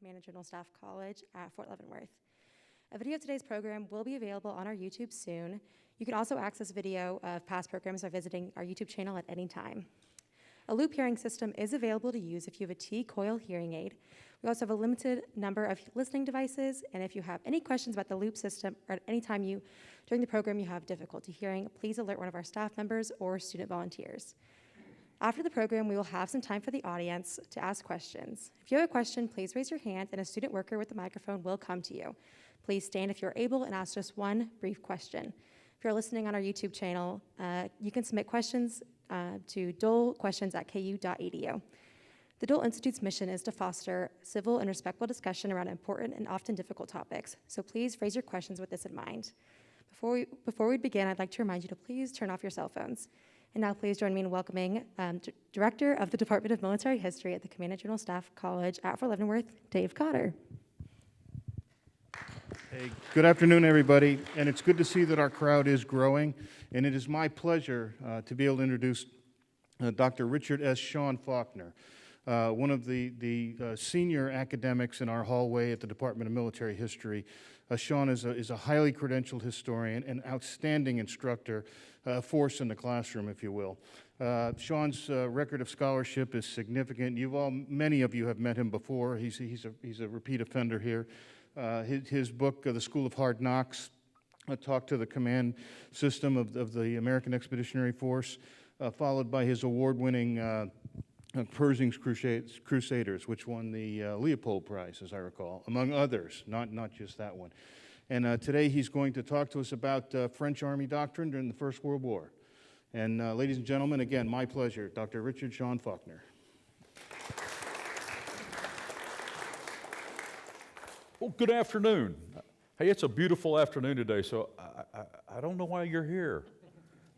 Commandant General Staff College at Fort Leavenworth. A video of today's program will be available on our YouTube soon. You can also access video of past programs by visiting our YouTube channel at any time. A loop hearing system is available to use if you have a T-coil hearing aid. We also have a limited number of listening devices, and if you have any questions about the loop system or at any time during the program you have difficulty hearing, please alert one of our staff members or student volunteers. After the program, we will have some time for the audience to ask questions. If you have a question, please raise your hand and a student worker with the microphone will come to you. Please stand if you're able and ask just one brief question. If you're listening on our YouTube channel, you can submit questions to dolequestions@ku.edu. The Dole Institute's mission is to foster civil and respectful discussion around important and often difficult topics, so please raise your questions with this in mind. Before we begin, I'd like to remind you to please turn off your cell phones. And now please join me in welcoming Director of the Department of Military History at the Commandant General Staff College at Fort Leavenworth, Dave Cotter. Hey, good afternoon, everybody, and it's good to see that our crowd is growing, and it is my pleasure to be able to introduce Dr. Richard S. Sean Faulkner, one of the senior academics in our hallway at the Department of Military History. Sean is a highly credentialed historian and outstanding instructor, force in the classroom, if you will. Sean's record of scholarship is significant. Many of you have met him before. He's a repeat offender here. His book, The School of Hard Knocks, talked to the command system of the American Expeditionary Force, followed by his award-winning Pershing's Crusaders, which won the Leopold Prize, as I recall, among others, not just that one. And today he's going to talk to us about French Army doctrine during the First World War. And ladies and gentlemen, again, my pleasure, Dr. Richard Sean Faulkner. Well, good afternoon. Hey, it's a beautiful afternoon today, so I don't know why you're here.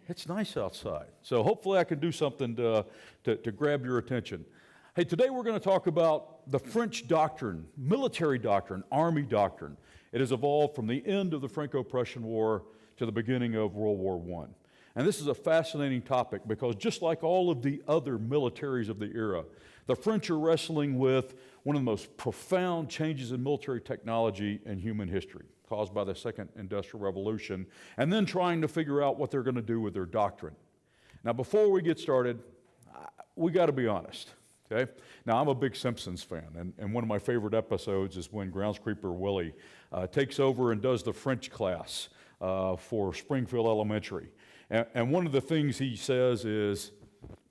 It's nice outside. So hopefully I can do something to grab your attention. Hey, today we're going to talk about the French doctrine, military doctrine, army doctrine. It has evolved from the end of the Franco-Prussian War to the beginning of World War I. And this is a fascinating topic because just like all of the other militaries of the era, the French are wrestling with one of the most profound changes in military technology in human history, caused by the Second Industrial Revolution, and then trying to figure out what they're going to do with their doctrine. Now, before we get started, we got to be honest, okay? Now, I'm a big Simpsons fan, and one of my favorite episodes is when Groundskeeper Willie takes over and does the French class for Springfield Elementary. And one of the things he says is,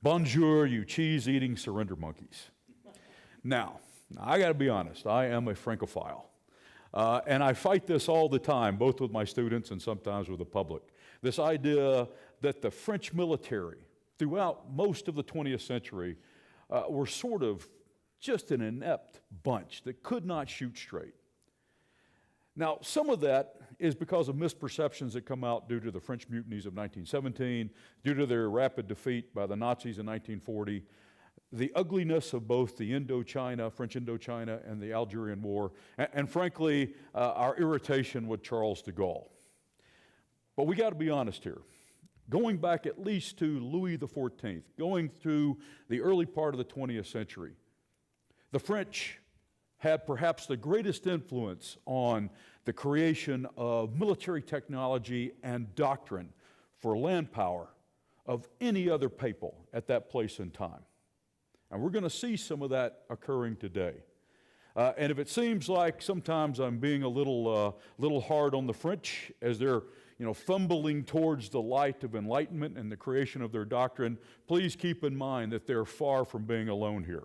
"Bonjour, you cheese-eating surrender monkeys." Now, I got to be honest, I am a Francophile. And I fight this all the time, both with my students and sometimes with the public. This idea that the French military, throughout most of the 20th century, were sort of just an inept bunch that could not shoot straight. Now, some of that is because of misperceptions that come out due to the French mutinies of 1917, due to their rapid defeat by the Nazis in 1940, the ugliness of both the French Indochina, and the Algerian War, and frankly, our irritation with Charles de Gaulle. But we got to be honest here. Going back at least to Louis XIV, going through the early part of the 20th century, the French had perhaps the greatest influence on the creation of military technology and doctrine for land power of any other people at that place and time. And we're going to see some of that occurring today. And if it seems like sometimes I'm being a little hard on the French as they're fumbling towards the light of enlightenment and the creation of their doctrine, please keep in mind that they're far from being alone here.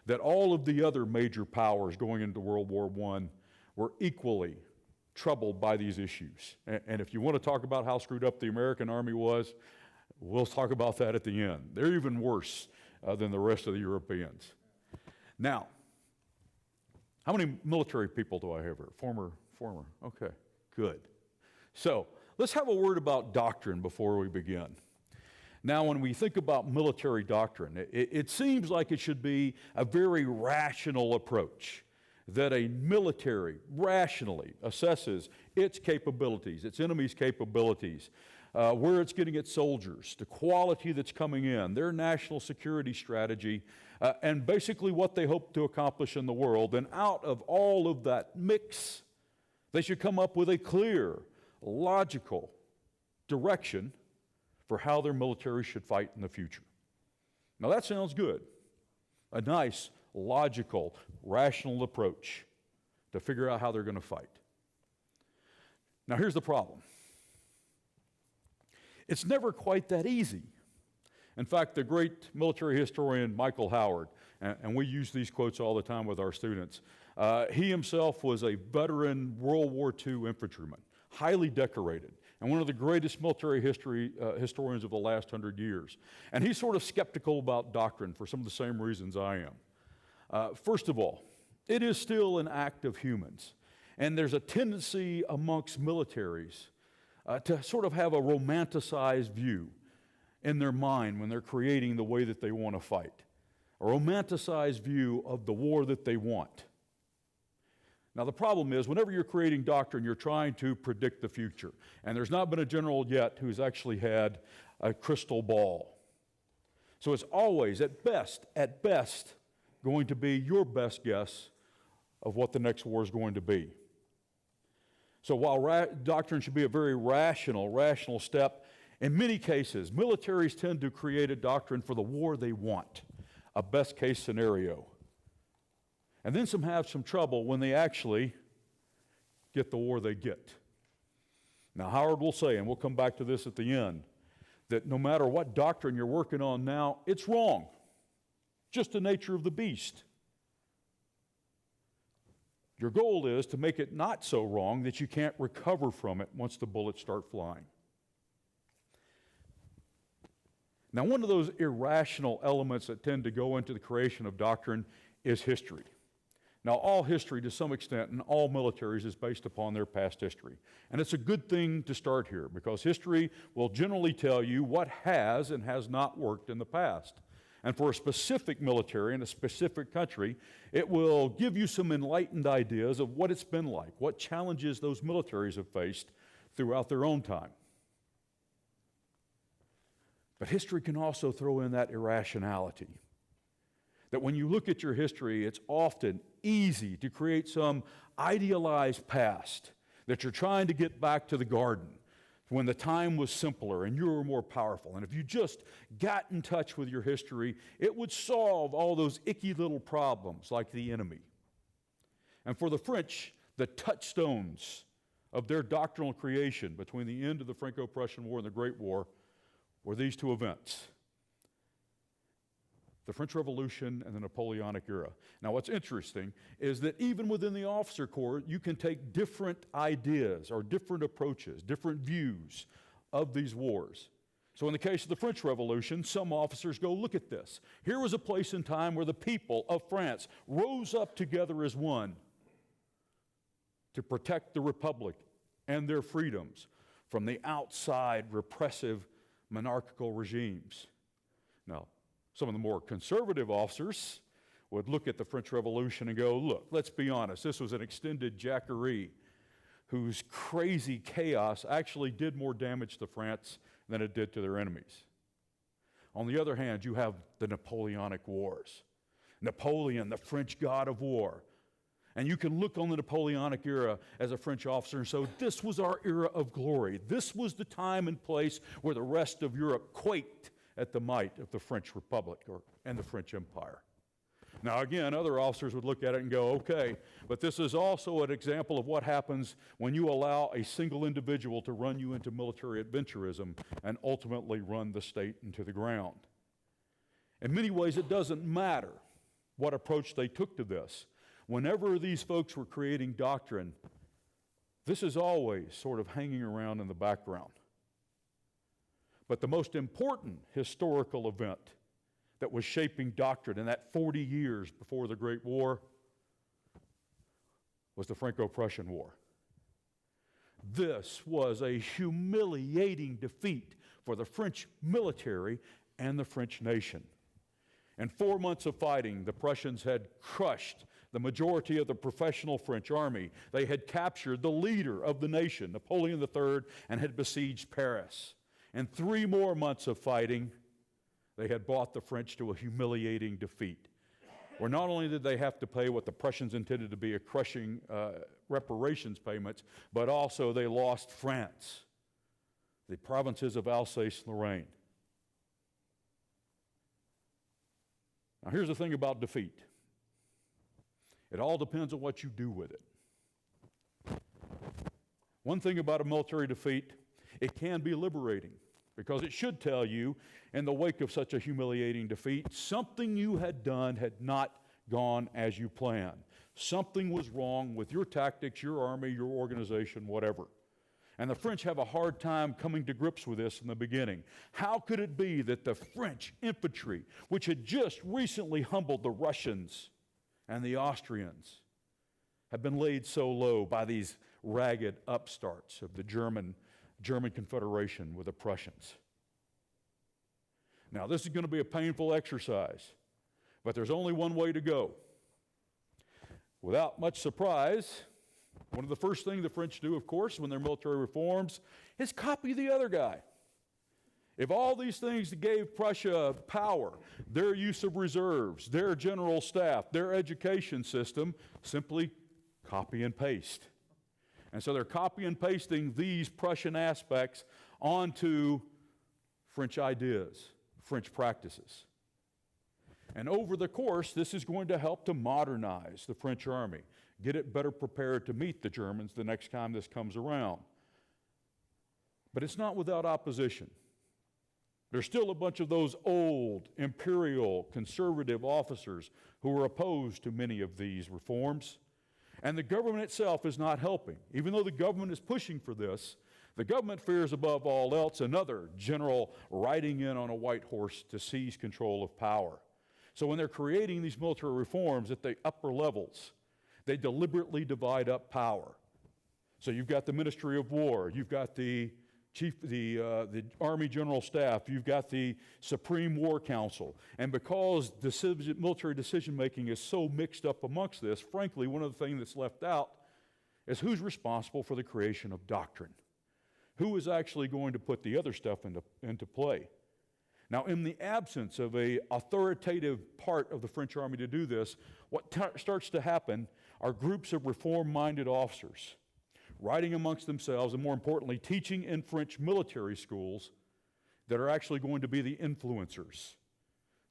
That all of the other major powers going into World War I were equally troubled by these issues. And if you want to talk about how screwed up the American Army was, we'll talk about that at the end. They're even worse than the rest of the Europeans. Now, how many military people do I have here? Former, okay, good. So, let's have a word about doctrine before we begin. Now, when we think about military doctrine, it seems like it should be a very rational approach, that a military rationally assesses its capabilities, its enemy's capabilities, where it's getting its soldiers, the quality that's coming in, their national security strategy, and basically what they hope to accomplish in the world. And out of all of that mix, they should come up with a clear, logical direction for how their military should fight in the future. Now that sounds good. A nice, logical, rational approach to figure out how they're going to fight. Now here's the problem. It's never quite that easy. In fact, the great military historian Michael Howard, and we use these quotes all the time with our students, he himself was a veteran World War II infantryman, highly decorated, and one of the greatest military historians of the last 100 years. And he's sort of skeptical about doctrine for some of the same reasons I am. First of all, it is still an act of humans, and there's a tendency amongst militaries to sort of have a romanticized view in their mind when they're creating the way that they want to fight, a romanticized view of the war that they want. Now the problem is, whenever you're creating doctrine, you're trying to predict the future, and there's not been a general yet who's actually had a crystal ball. So it's always, at best, going to be your best guess of what the next war is going to be. So while doctrine should be a very rational step, in many cases, militaries tend to create a doctrine for the war they want, a best case scenario. And then some have some trouble when they actually get the war they get. Now Howard will say, and we'll come back to this at the end, that no matter what doctrine you're working on now, it's wrong. Just the nature of the beast. Your goal is to make it not so wrong that you can't recover from it once the bullets start flying. Now, one of those irrational elements that tend to go into the creation of doctrine is history. Now, all history, to some extent, in all militaries is based upon their past history. And it's a good thing to start here, because history will generally tell you what has and has not worked in the past. And for a specific military in a specific country, it will give you some enlightened ideas of what it's been like, what challenges those militaries have faced throughout their own time. But history can also throw in that irrationality. That when you look at your history, it's often easy to create some idealized past, that you're trying to get back to the garden when the time was simpler and you were more powerful. And if you just got in touch with your history, it would solve all those icky little problems like the enemy. And for the French, the touchstones of their doctrinal creation between the end of the Franco-Prussian War and the Great War were these two events: the French Revolution and the Napoleonic Era. Now what's interesting is that even within the officer corps, you can take different ideas or different approaches, different views of these wars. So in the case of the French Revolution, some officers go, look at this. Here was a place in time where the people of France rose up together as one to protect the Republic and their freedoms from the outside repressive monarchical regimes. Now, some of the more conservative officers would look at the French Revolution and go, look, let's be honest, this was an extended Jacquerie whose crazy chaos actually did more damage to France than it did to their enemies. On the other hand, you have the Napoleonic Wars. Napoleon, the French god of war. And you can look on the Napoleonic era as a French officer and say, this was our era of glory. This was the time and place where the rest of Europe quaked at the might of the French Republic and the French Empire. Now again, other officers would look at it and go, okay, but this is also an example of what happens when you allow a single individual to run you into military adventurism and ultimately run the state into the ground. In many ways, it doesn't matter what approach they took to this. Whenever these folks were creating doctrine, this is always sort of hanging around in the background. But the most important historical event that was shaping doctrine in that 40 years before the Great War was the Franco-Prussian War. This was a humiliating defeat for the French military and the French nation. In 4 months of fighting, the Prussians had crushed the majority of the professional French army. They had captured the leader of the nation, Napoleon III, and had besieged Paris. and 3 more months of fighting, they had brought the French to a humiliating defeat, where not only did they have to pay what the Prussians intended to be a crushing reparations payments, but also they lost France, the provinces of Alsace and Lorraine. Now here's the thing about defeat. It all depends on what you do with it. One thing about a military defeat, it can be liberating, because it should tell you, in the wake of such a humiliating defeat, something you had done had not gone as you planned. Something was wrong with your tactics, your army, your organization, whatever. And the French have a hard time coming to grips with this in the beginning. How could it be that the French infantry, which had just recently humbled the Russians and the Austrians, had been laid so low by these ragged upstarts of the German Confederation with the Prussians? Now, this is going to be a painful exercise, but there's only one way to go. Without much surprise, one of the first things the French do, of course, when their military reforms, is copy the other guy. If all these things gave Prussia power, their use of reserves, their general staff, their education system, simply copy and paste. And so they're copy and pasting these Prussian aspects onto French ideas, French practices. And over the course, this is going to help to modernize the French army, get it better prepared to meet the Germans the next time this comes around. But it's not without opposition. There's still a bunch of those old, imperial, conservative officers who are opposed to many of these reforms. And the government itself is not helping. Even though the government is pushing for this, the government fears above all else another general riding in on a white horse to seize control of power. So when they're creating these military reforms at the upper levels, they deliberately divide up power. So you've got the Ministry of War, you've got the Army General Staff, you've got the Supreme War Council. And because military decision-making is so mixed up amongst this, frankly, one of the things that's left out is who's responsible for the creation of doctrine. Who is actually going to put the other stuff into play? Now, in the absence of an authoritative part of the French army to do this, what starts to happen are groups of reform-minded officers writing amongst themselves, and more importantly, teaching in French military schools that are actually going to be the influencers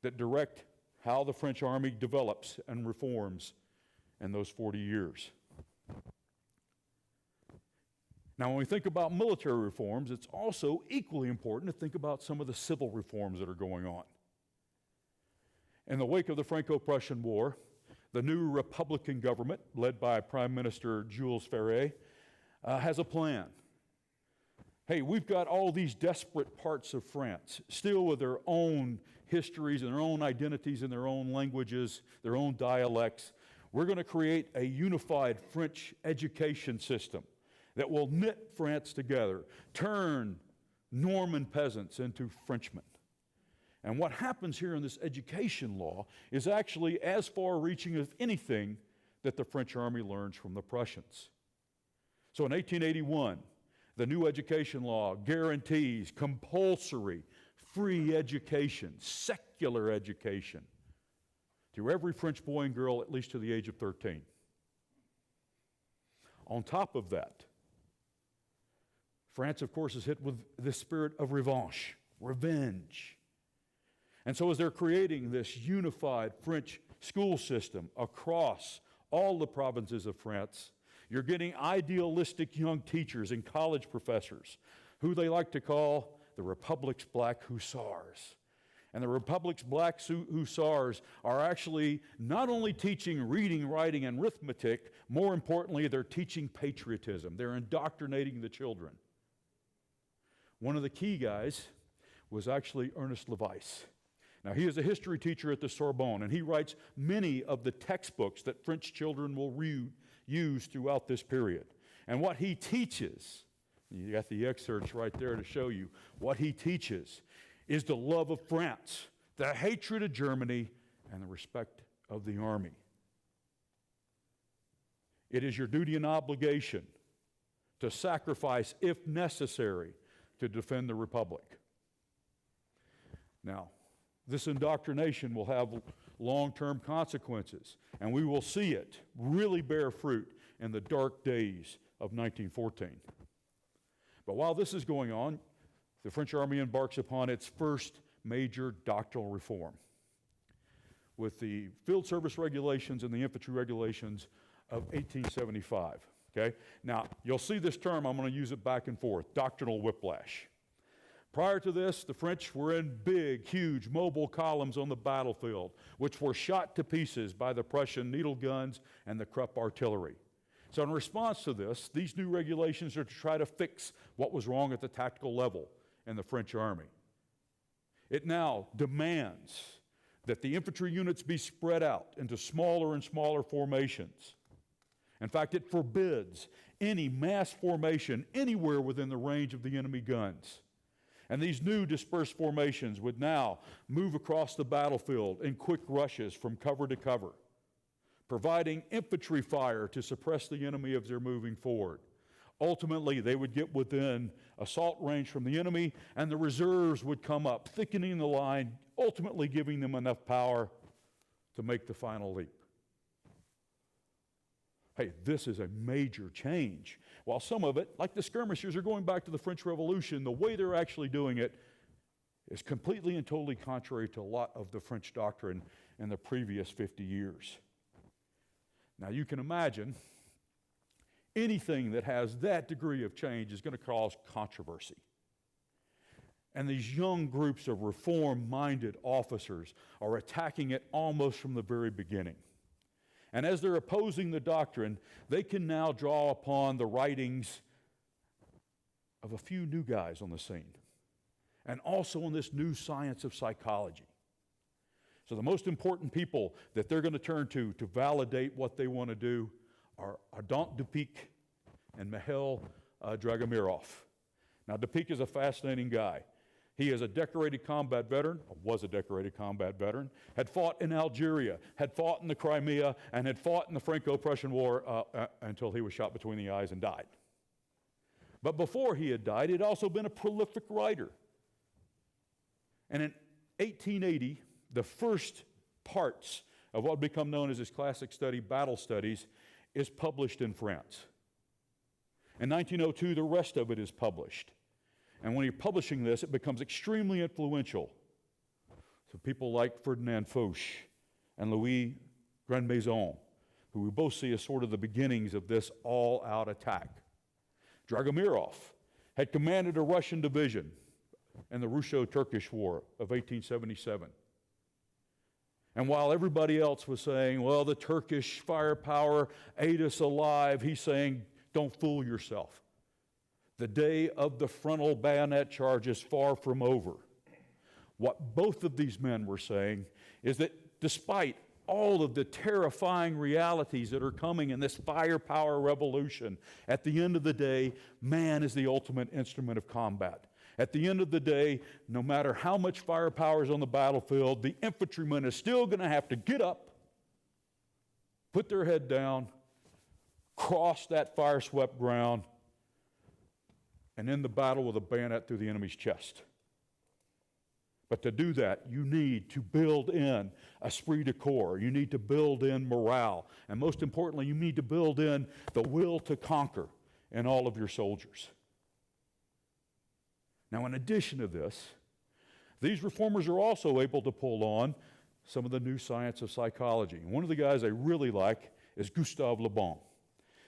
that direct how the French army develops and reforms in those 40 years. Now, when we think about military reforms, it's also equally important to think about some of the civil reforms that are going on. In the wake of the Franco-Prussian War, the new Republican government, led by Prime Minister Jules Ferry, has a plan. Hey, we've got all these desperate parts of France, still with their own histories and their own identities and their own languages, their own dialects. We're going to create a unified French education system that will knit France together, turn Norman peasants into Frenchmen. And what happens here in this education law is actually as far-reaching as anything that the French army learns from the Prussians. So in 1881, the new education law guarantees compulsory free education, secular education, to every French boy and girl at least to the age of 13. On top of that, France, of course, is hit with the spirit of revenge. And so as they're creating this unified French school system across all the provinces of France, you're getting idealistic young teachers and college professors who they like to call the Republic's Black Hussars. And the Republic's Black Hussars are actually not only teaching reading, writing, and arithmetic, more importantly, they're teaching patriotism. They're indoctrinating the children. One of the key guys was actually Ernest Levis. Now, he is a history teacher at the Sorbonne, and he writes many of the textbooks that French children will use throughout this period. And what he teaches, you got the excerpts right there to show you, what he teaches is the love of France, the hatred of Germany, and the respect of the army. It is your duty and obligation to sacrifice, if necessary, to defend the Republic. Now, this indoctrination will have long-term consequences, and we will see it really bear fruit in the dark days of 1914. But while this is going on, the French Army embarks upon its first major doctrinal reform with the Field Service Regulations and the Infantry Regulations of 1875. Okay? Now, you'll see this term, I'm going to use it back and forth, doctrinal whiplash. Prior to this, the French were in big, huge mobile columns on the battlefield, which were shot to pieces by the Prussian needle guns and the Krupp artillery. So in response to this, these new regulations are to try to fix what was wrong at the tactical level in the French Army. It now demands that the infantry units be spread out into smaller and smaller formations. In fact, it forbids any mass formation anywhere within the range of the enemy guns. And these new dispersed formations would now move across the battlefield in quick rushes from cover to cover, providing infantry fire to suppress the enemy as they're moving forward. Ultimately, they would get within assault range from the enemy, and the reserves would come up, thickening the line, ultimately giving them enough power to make the final leap. Hey, this is a major change. While some of it, like the skirmishers, are going back to the French Revolution, the way they're actually doing it is completely and totally contrary to a lot of the French doctrine in the previous 50 years. Now, you can imagine anything that has that degree of change is going to cause controversy. And these young groups of reform-minded officers are attacking it almost from the very beginning. And as they're opposing the doctrine, they can now draw upon the writings of a few new guys on the scene, and also on this new science of psychology. So the most important people that they're going to turn to validate what they want to do are Ardant Dupic and Mihail Dragomirov. Now, Dupic is a fascinating guy. He is a decorated combat veteran, or was a decorated combat veteran, had fought in Algeria, had fought in the Crimea, and had fought in the Franco-Prussian War until he was shot between the eyes and died. But before he had died, he had also been a prolific writer. And in 1880, the first parts of what would become known as his classic study, Battle Studies, is published in France. In 1902, the rest of it is published. And when you're publishing this, it becomes extremely influential. So people like Ferdinand Foch and Louis Grandmaison, who we both see as sort of the beginnings of this all-out attack. Dragomirov had commanded a Russian division in the Russo-Turkish War of 1877. And while everybody else was saying, well, the Turkish firepower ate us alive, he's saying, don't fool yourself. The day of the frontal bayonet charge is far from over. What both of these men were saying is that despite all of the terrifying realities that are coming in this firepower revolution, at the end of the day, man is the ultimate instrument of combat. At the end of the day, no matter how much firepower is on the battlefield, the infantryman is still going to have to get up, put their head down, cross that fire-swept ground, and end the battle with a bayonet through the enemy's chest. But to do that, you need to build in esprit de corps. You need to build in morale. And most importantly, you need to build in the will to conquer in all of your soldiers. Now, in addition to this, these reformers are also able to pull on some of the new science of psychology. One of the guys I really like is Gustave Le Bon.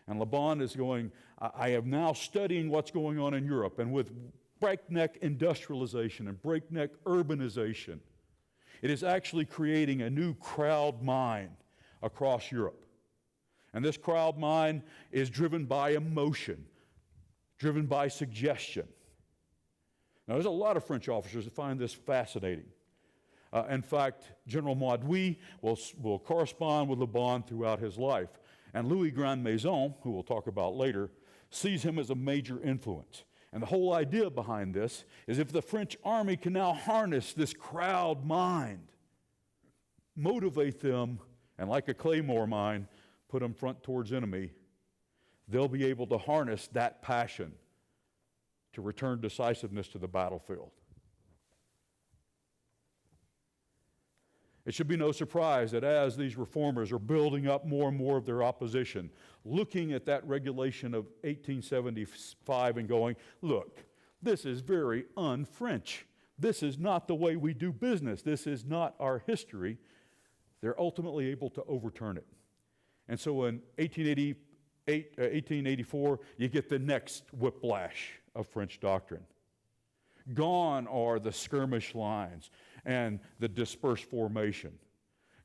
And Le Bon is going, I am now studying what's going on in Europe, and with breakneck industrialization and breakneck urbanization, it is actually creating a new crowd mind across Europe. And this crowd mind is driven by emotion, driven by suggestion. Now, there's a lot of French officers that find this fascinating. In fact, General Maudoui will correspond with Le Bon throughout his life. And Louis Grandmaison, who we'll talk about later, sees him as a major influence. And the whole idea behind this is if the French army can now harness this crowd mind, motivate them, and like a claymore mine, put them front towards enemy, they'll be able to harness that passion to return decisiveness to the battlefield. It should be no surprise that as these reformers are building up more and more of their opposition, looking at that regulation of 1875 and going, look, this is very un-French. This is not the way we do business. This is not our history. They're ultimately able to overturn it. And so in 1884, you get the next whiplash of French doctrine. Gone are the skirmish lines and the dispersed formation.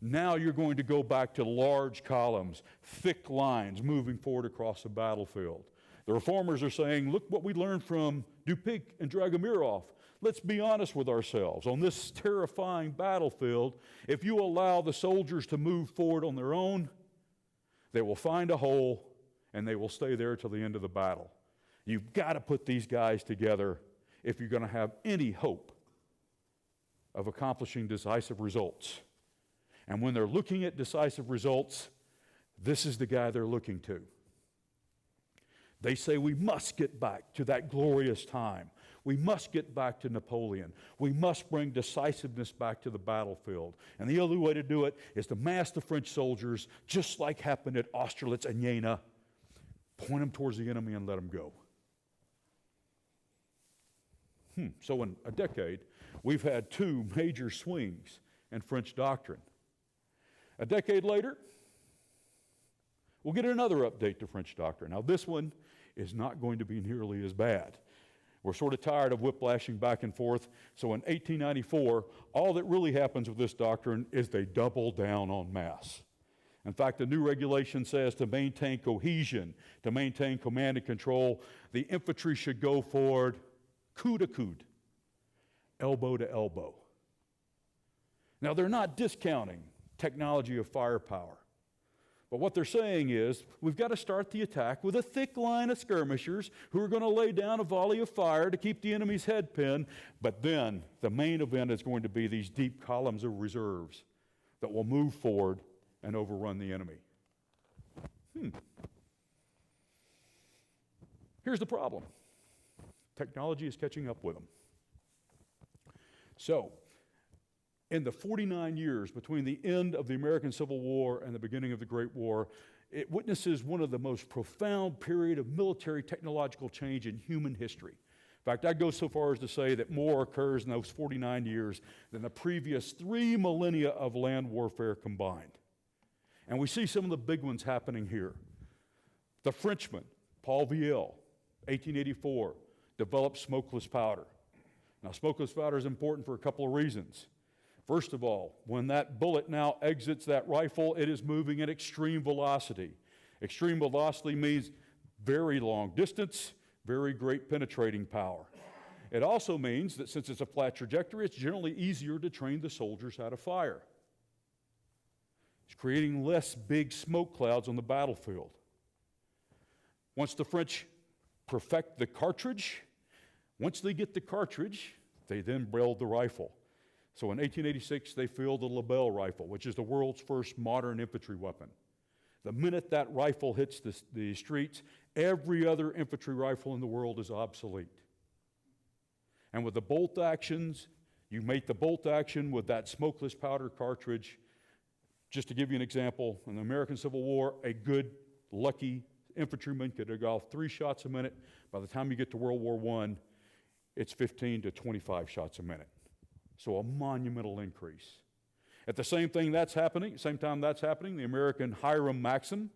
Now you're going to go back to large columns, thick lines moving forward across the battlefield. The reformers are saying, look what we learned from Dupic and Dragomirov. Let's be honest with ourselves. On this terrifying battlefield, if you allow the soldiers to move forward on their own, they will find a hole and they will stay there till the end of the battle. You've got to put these guys together if you're going to have any hope of accomplishing decisive results. And when they're looking at decisive results, this is the guy they're looking to. They say we must get back to that glorious time. We must get back to Napoleon. We must bring decisiveness back to the battlefield. And the only way to do it is to mass the French soldiers, just like happened at Austerlitz and Jena. Point them towards the enemy and let them go. So in a decade, we've had two major swings in French doctrine. A decade later, we'll get another update to French doctrine. Now, this one is not going to be nearly as bad. We're sort of tired of whiplashing back and forth. So in 1894, all that really happens with this doctrine is they double down en masse. In fact, the new regulation says to maintain cohesion, to maintain command and control, the infantry should go forward coude to coude, elbow to elbow. Now, they're not discounting technology of firepower. But what they're saying is, we've got to start the attack with a thick line of skirmishers who are going to lay down a volley of fire to keep the enemy's head pinned. But then the main event is going to be these deep columns of reserves that will move forward and overrun the enemy. Here's the problem. Technology is catching up with them. So, in the 49 years between the end of the American Civil War and the beginning of the Great War, it witnesses one of the most profound period of military technological change in human history. In fact, I'd go so far as to say that more occurs in those 49 years than the previous 3 millennia of land warfare combined. And we see some of the big ones happening here. The Frenchman, Paul Viel, 1884, developed smokeless powder. Now, smokeless powder is important for a couple of reasons. First of all, when that bullet now exits that rifle, it is moving at extreme velocity. Extreme velocity means very long distance, very great penetrating power. It also means that since it's a flat trajectory, it's generally easier to train the soldiers how to fire. It's creating less big smoke clouds on the battlefield. Once the French perfect the cartridge, once they get the cartridge, they then build the rifle. So in 1886, they filled the Lebel rifle, which is the world's first modern infantry weapon. The minute that rifle hits the streets, every other infantry rifle in the world is obsolete. And with the bolt actions, you mate the bolt action with that smokeless powder cartridge. Just to give you an example, in the American Civil War, a good, lucky infantryman could go off 3 shots a minute. By the time you get to World War I, it's 15 to 25 shots a minute. So a monumental increase. At the same time that's happening, the American Hiram Maxim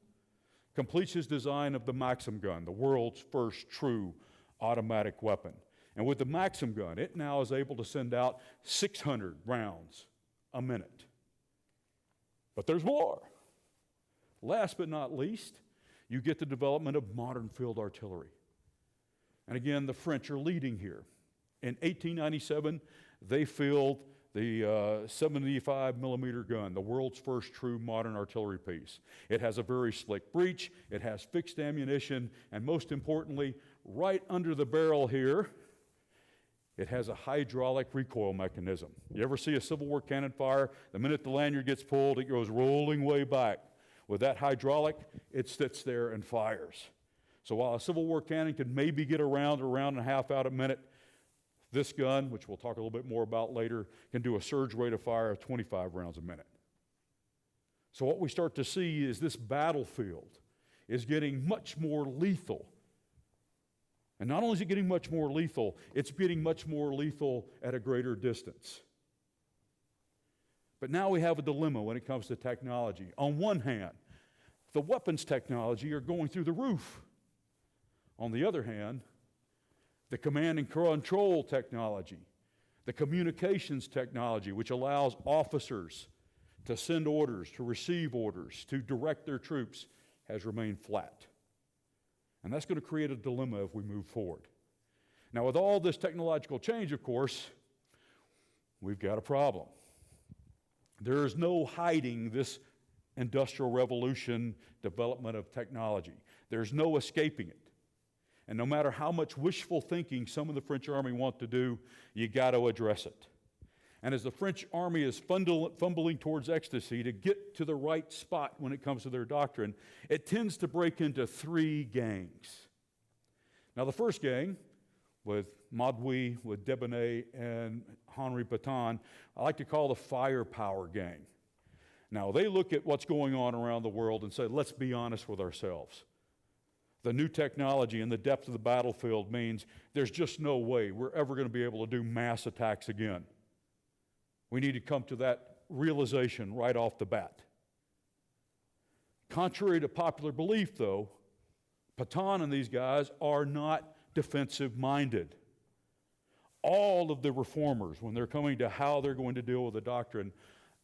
completes his design of the Maxim gun, the world's first true automatic weapon. And with the Maxim gun, it now is able to send out 600 rounds a minute. But there's more. Last but not least, you get the development of modern field artillery. And again, the French are leading here. In 1897, they filled the 75 millimeter gun, the world's first true modern artillery piece. It has a very slick breech, it has fixed ammunition, and most importantly, right under the barrel here, it has a hydraulic recoil mechanism. You ever see a Civil War cannon fire? The minute the lanyard gets pulled, it goes rolling way back. With that hydraulic, it sits there and fires. So while a Civil War cannon could maybe get around a round and a half out a minute, this gun, which we'll talk a little bit more about later, can do a surge rate of fire of 25 rounds a minute. So what we start to see is this battlefield is getting much more lethal. And not only is it getting much more lethal, it's getting much more lethal at a greater distance. But now we have a dilemma when it comes to technology. On one hand, the weapons technology are going through the roof. On the other hand, the command and control technology, the communications technology, which allows officers to send orders, to receive orders, to direct their troops, has remained flat. And that's going to create a dilemma if we move forward. Now, with all this technological change, of course, we've got a problem. There is no hiding this industrial revolution development of technology. There's no escaping it. And no matter how much wishful thinking some of the French army want to do, you got to address it. And as the French army is fumbling towards ecstasy to get to the right spot when it comes to their doctrine, it tends to break into three gangs. Now, the first gang, with Mauduit, with Debonnet, and Henri Pétain, I like to call the firepower gang. Now, they look at what's going on around the world and say, let's be honest with ourselves. The new technology and the depth of the battlefield means there's just no way we're ever going to be able to do mass attacks again. We need to come to that realization right off the bat. Contrary to popular belief, though, Pétain and these guys are not defensive-minded. All of the reformers, when they're coming to how they're going to deal with the doctrine,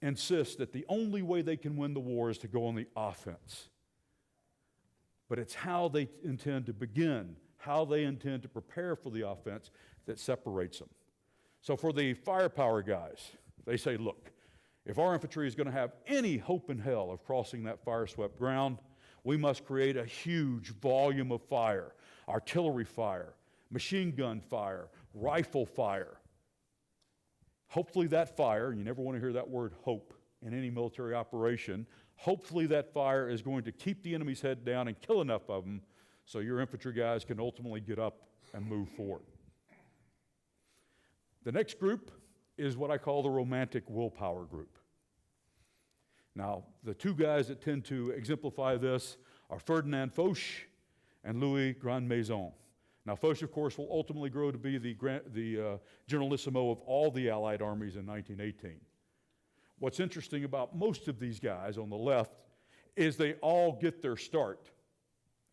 insist that the only way they can win the war is to go on the offense. But it's how they intend to begin, how they intend to prepare for the offense that separates them. So for the firepower guys, they say, look, if our infantry is going to have any hope in hell of crossing that fire-swept ground, we must create a huge volume of fire, artillery fire, machine gun fire, rifle fire. Hopefully that fire, you never want to hear that word hope in any military operation, hopefully that fire is going to keep the enemy's head down and kill enough of them so your infantry guys can ultimately get up and move forward. The next group is what I call the romantic willpower group. Now, the two guys that tend to exemplify this are Ferdinand Foch and Louis Grandmaison. Now, Foch, of course, will ultimately grow to be the generalissimo of all the Allied armies in 1918. What's interesting about most of these guys on the left is they all get their start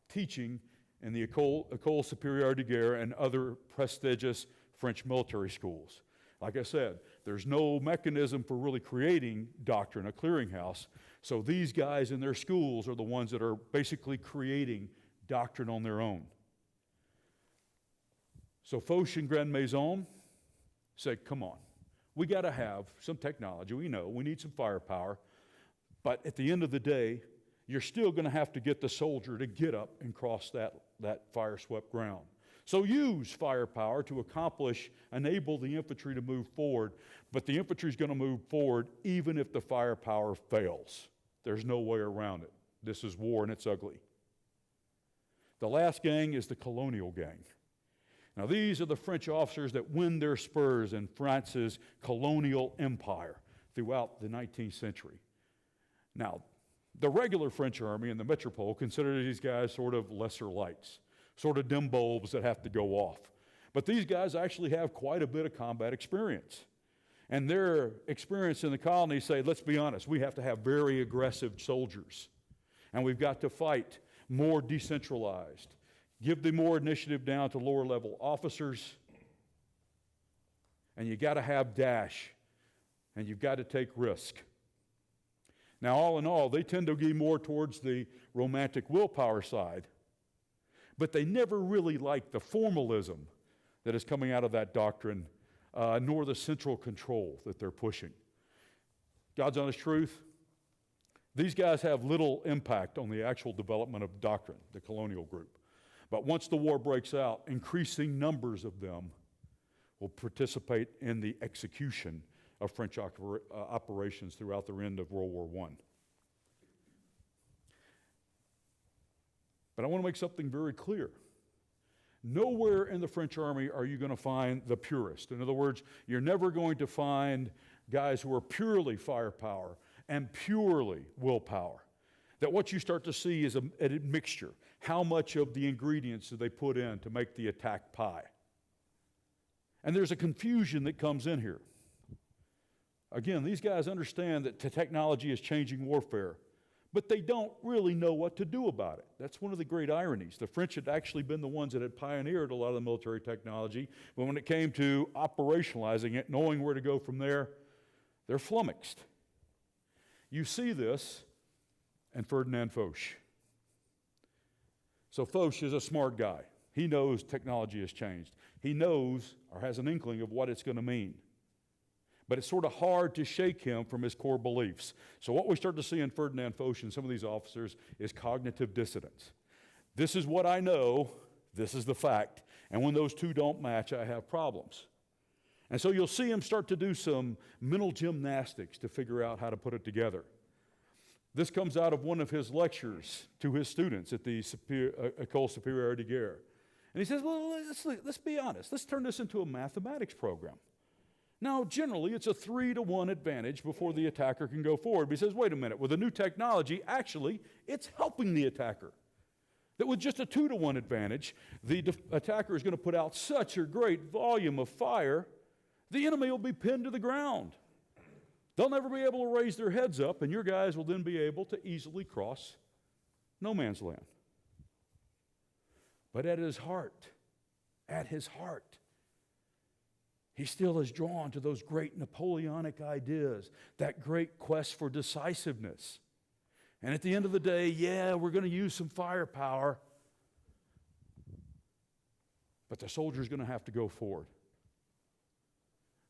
teaching in the École Superiority and other prestigious French military schools. Like I said, there's no mechanism for really creating doctrine, a clearinghouse. So these guys in their schools are the ones that are basically creating doctrine on their own. So Foch and Grandmaison said, come on, we got to have some technology. We know we need some firepower. But at the end of the day, you're still going to have to get the soldier to get up and cross that fire-swept ground. So use firepower to enable the infantry to move forward, but the infantry is going to move forward even if the firepower fails. There's no way around it. This is war and it's ugly. The last gang is the Colonial Gang. Now these are the French officers that win their spurs in France's colonial empire throughout the 19th century. Now, the regular French army and the metropole consider these guys sort of lesser lights, sort of dim bulbs that have to go off. But these guys actually have quite a bit of combat experience. And their experience in the colonies say, let's be honest, we have to have very aggressive soldiers. And we've got to fight more decentralized, give the more initiative down to lower level officers, and you got to have dash, and you've got to take risk. Now, all in all, they tend to be more towards the romantic willpower side, but they never really like the formalism that is coming out of that doctrine, nor the central control that they're pushing. God's honest truth, these guys have little impact on the actual development of doctrine, the colonial group. But once the war breaks out, increasing numbers of them will participate in the execution of French operations throughout the end of World War I. But I want to make something very clear. Nowhere in the French army are you going to find the purist. In other words, you're never going to find guys who are purely firepower and purely willpower. That what you start to see is a mixture. How much of the ingredients do they put in to make the attack pie? And there's a confusion that comes in here. Again, these guys understand that technology is changing warfare, but they don't really know what to do about it. That's one of the great ironies. The French had actually been the ones that had pioneered a lot of the military technology, but when it came to operationalizing it, knowing where to go from there, they're flummoxed. You see this in Ferdinand Foch. So Foch is a smart guy. He knows technology has changed. He knows or has an inkling of what it's going to mean. But it's sort of hard to shake him from his core beliefs. So what we start to see in Ferdinand Foch and some of these officers is cognitive dissonance. This is what I know, this is the fact, and when those two don't match, I have problems. And so you'll see him start to do some mental gymnastics to figure out how to put it together. This comes out of one of his lectures to his students at the École Supérieure de Guerre. And he says, well, let's be honest. Let's turn this into a mathematics program. Now, generally, it's a 3-to-1 advantage before the attacker can go forward. But he says, wait a minute, with a new technology, actually, it's helping the attacker. That with just a 2-to-1 advantage, the attacker is going to put out such a great volume of fire, the enemy will be pinned to the ground. They'll never be able to raise their heads up, and your guys will then be able to easily cross no man's land. But at his heart, he still is drawn to those great Napoleonic ideas, that great quest for decisiveness. And at the end of the day, yeah, we're going to use some firepower, but the soldier's going to have to go forward,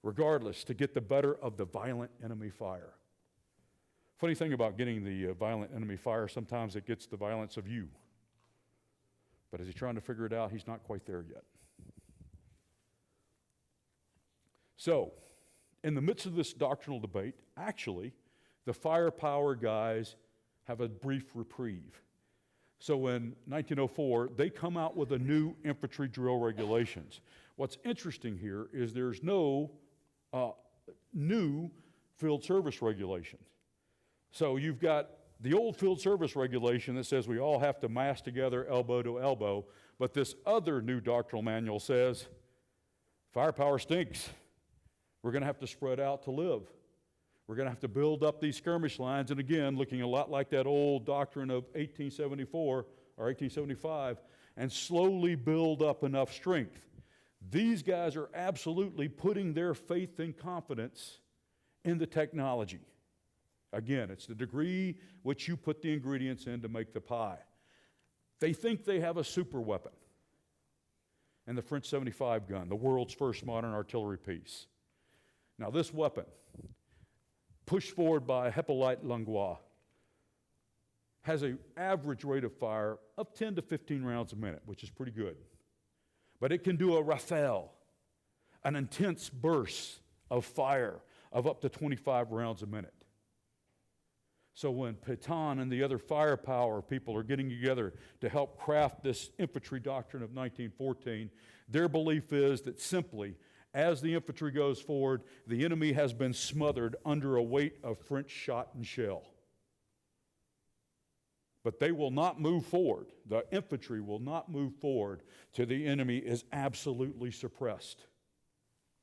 regardless, to get the better of the violent enemy fire. Funny thing about getting the violent enemy fire, sometimes it gets the violence of you. But as he's trying to figure it out, he's not quite there yet. So, in the midst of this doctrinal debate, actually, the firepower guys have a brief reprieve. So in 1904, they come out with a new infantry drill regulations. What's interesting here is there's no new field service regulations. So you've got the old field service regulation that says we all have to mass together elbow to elbow, but this other new doctrinal manual says firepower stinks. We're going to have to spread out to live. We're going to have to build up these skirmish lines, and again, looking a lot like that old doctrine of 1874 or 1875, and slowly build up enough strength. These guys are absolutely putting their faith and confidence in the technology. Again, it's the degree which you put the ingredients in to make the pie. They think they have a super weapon, and the French 75 gun, the world's first modern artillery piece. Now this weapon, pushed forward by Hippolyte Langlois, has an average rate of fire of 10 to 15 rounds a minute, which is pretty good. But it can do a rafale, an intense burst of fire of up to 25 rounds a minute. So when Pétain and the other firepower people are getting together to help craft this infantry doctrine of 1914, their belief is that simply, as the infantry goes forward, the enemy has been smothered under a weight of French shot and shell. But they will not move forward. The infantry will not move forward till the enemy is absolutely suppressed.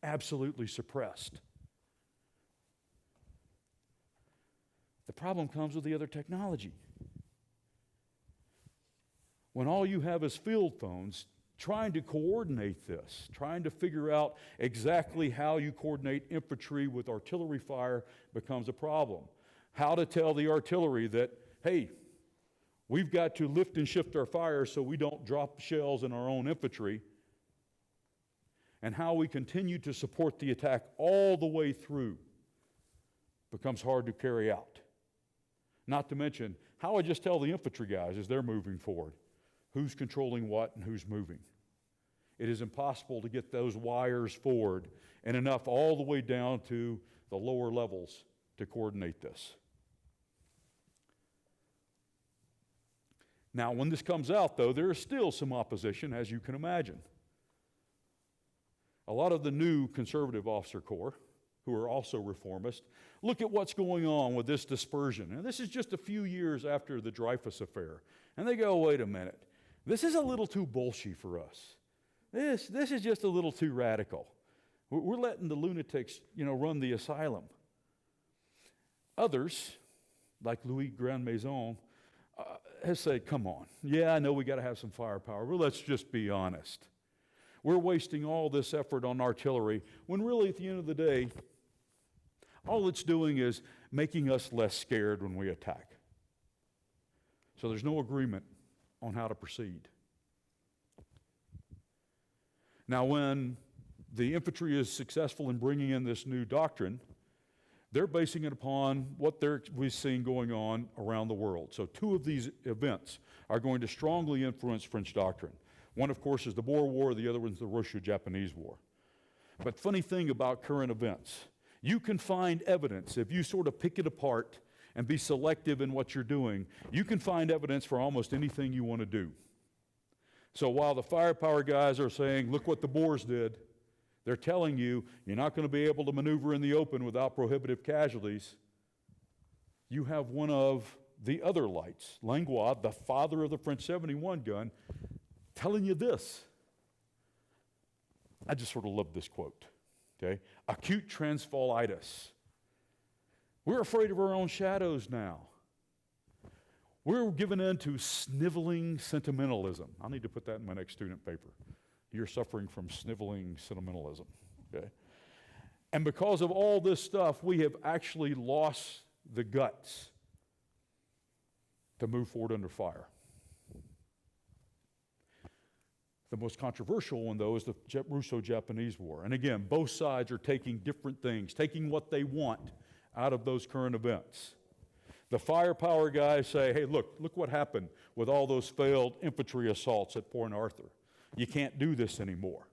Absolutely suppressed. The problem comes with the other technology. When all you have is field phones, trying to coordinate this, trying to figure out exactly how you coordinate infantry with artillery fire becomes a problem. How to tell the artillery that, hey, we've got to lift and shift our fire so we don't drop shells in our own infantry, and how we continue to support the attack all the way through becomes hard to carry out. Not to mention, how I just tell the infantry guys as they're moving forward, who's controlling what and who's moving. It is impossible to get those wires forward and enough all the way down to the lower levels to coordinate this. Now, when this comes out, though, there is still some opposition, as you can imagine. A lot of the new conservative officer corps, who are also reformist, look at what's going on with this dispersion. And this is just a few years after the Dreyfus affair. And they go, wait a minute, this is a little too bullshit for us. This is just a little too radical. We're letting the lunatics, run the asylum. Others, like Louis Grandmaison, has said, come on, yeah, I know we got to have some firepower, but let's just be honest. We're wasting all this effort on artillery when really at the end of the day, all it's doing is making us less scared when we attack. So there's no agreement on how to proceed. Now, when the infantry is successful in bringing in this new doctrine, they're basing it upon what we're seeing going on around the world. So two of these events are going to strongly influence French doctrine. One, of course, is the Boer War. The other one's the Russo-Japanese War. But funny thing about current events, you can find evidence, if you sort of pick it apart and be selective in what you're doing, you can find evidence for almost anything you want to do. So while the firepower guys are saying, look what the Boers did, they're telling you you're not going to be able to maneuver in the open without prohibitive casualties. You have one of the other lights, Langlois, the father of the French 71 gun, telling you this. I just sort of love this quote. Okay? Acute transfallitis. We're afraid of our own shadows now. We're given in to sniveling sentimentalism. I'll need to put that in my next student paper. You're suffering from sniveling sentimentalism. Okay? And because of all this stuff, we have actually lost the guts to move forward under fire. The most controversial one, though, is the Russo-Japanese War. And again, both sides are taking different things, taking what they want out of those current events. The firepower guys say, hey, look what happened with all those failed infantry assaults at Port Arthur. You can't do this anymore.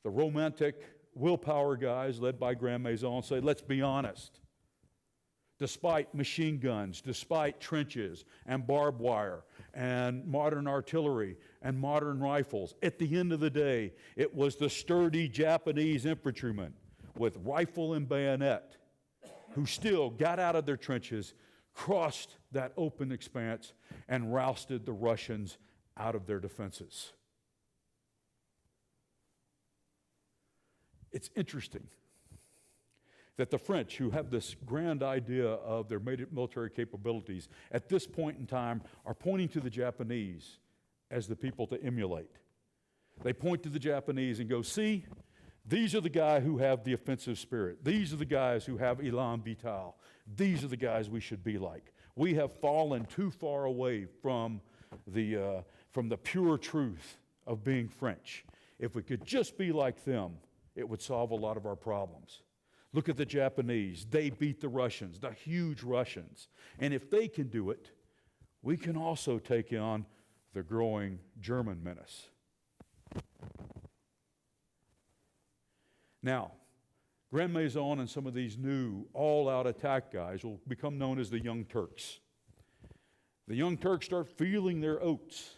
The romantic willpower guys, led by Grandmaison, say, let's be honest. Despite machine guns, despite trenches and barbed wire and modern artillery and modern rifles, at the end of the day, it was the sturdy Japanese infantrymen with rifle and bayonet who still got out of their trenches, crossed that open expanse, and rousted the Russians out of their defenses. It's interesting that the French, who have this grand idea of their military capabilities, at this point in time are pointing to the Japanese as the people to emulate. They point to the Japanese and go, see, these are the guys who have the offensive spirit. These are the guys who have élan vital. These are the guys we should be like. We have fallen too far away from the pure truth of being French. If we could just be like them, it would solve a lot of our problems. Look at the Japanese. They beat the Russians, the huge Russians. And if they can do it, we can also take on the growing German menace. Now, Grandmaison and some of these new all-out attack guys will become known as the Young Turks. The Young Turks start feeling their oats.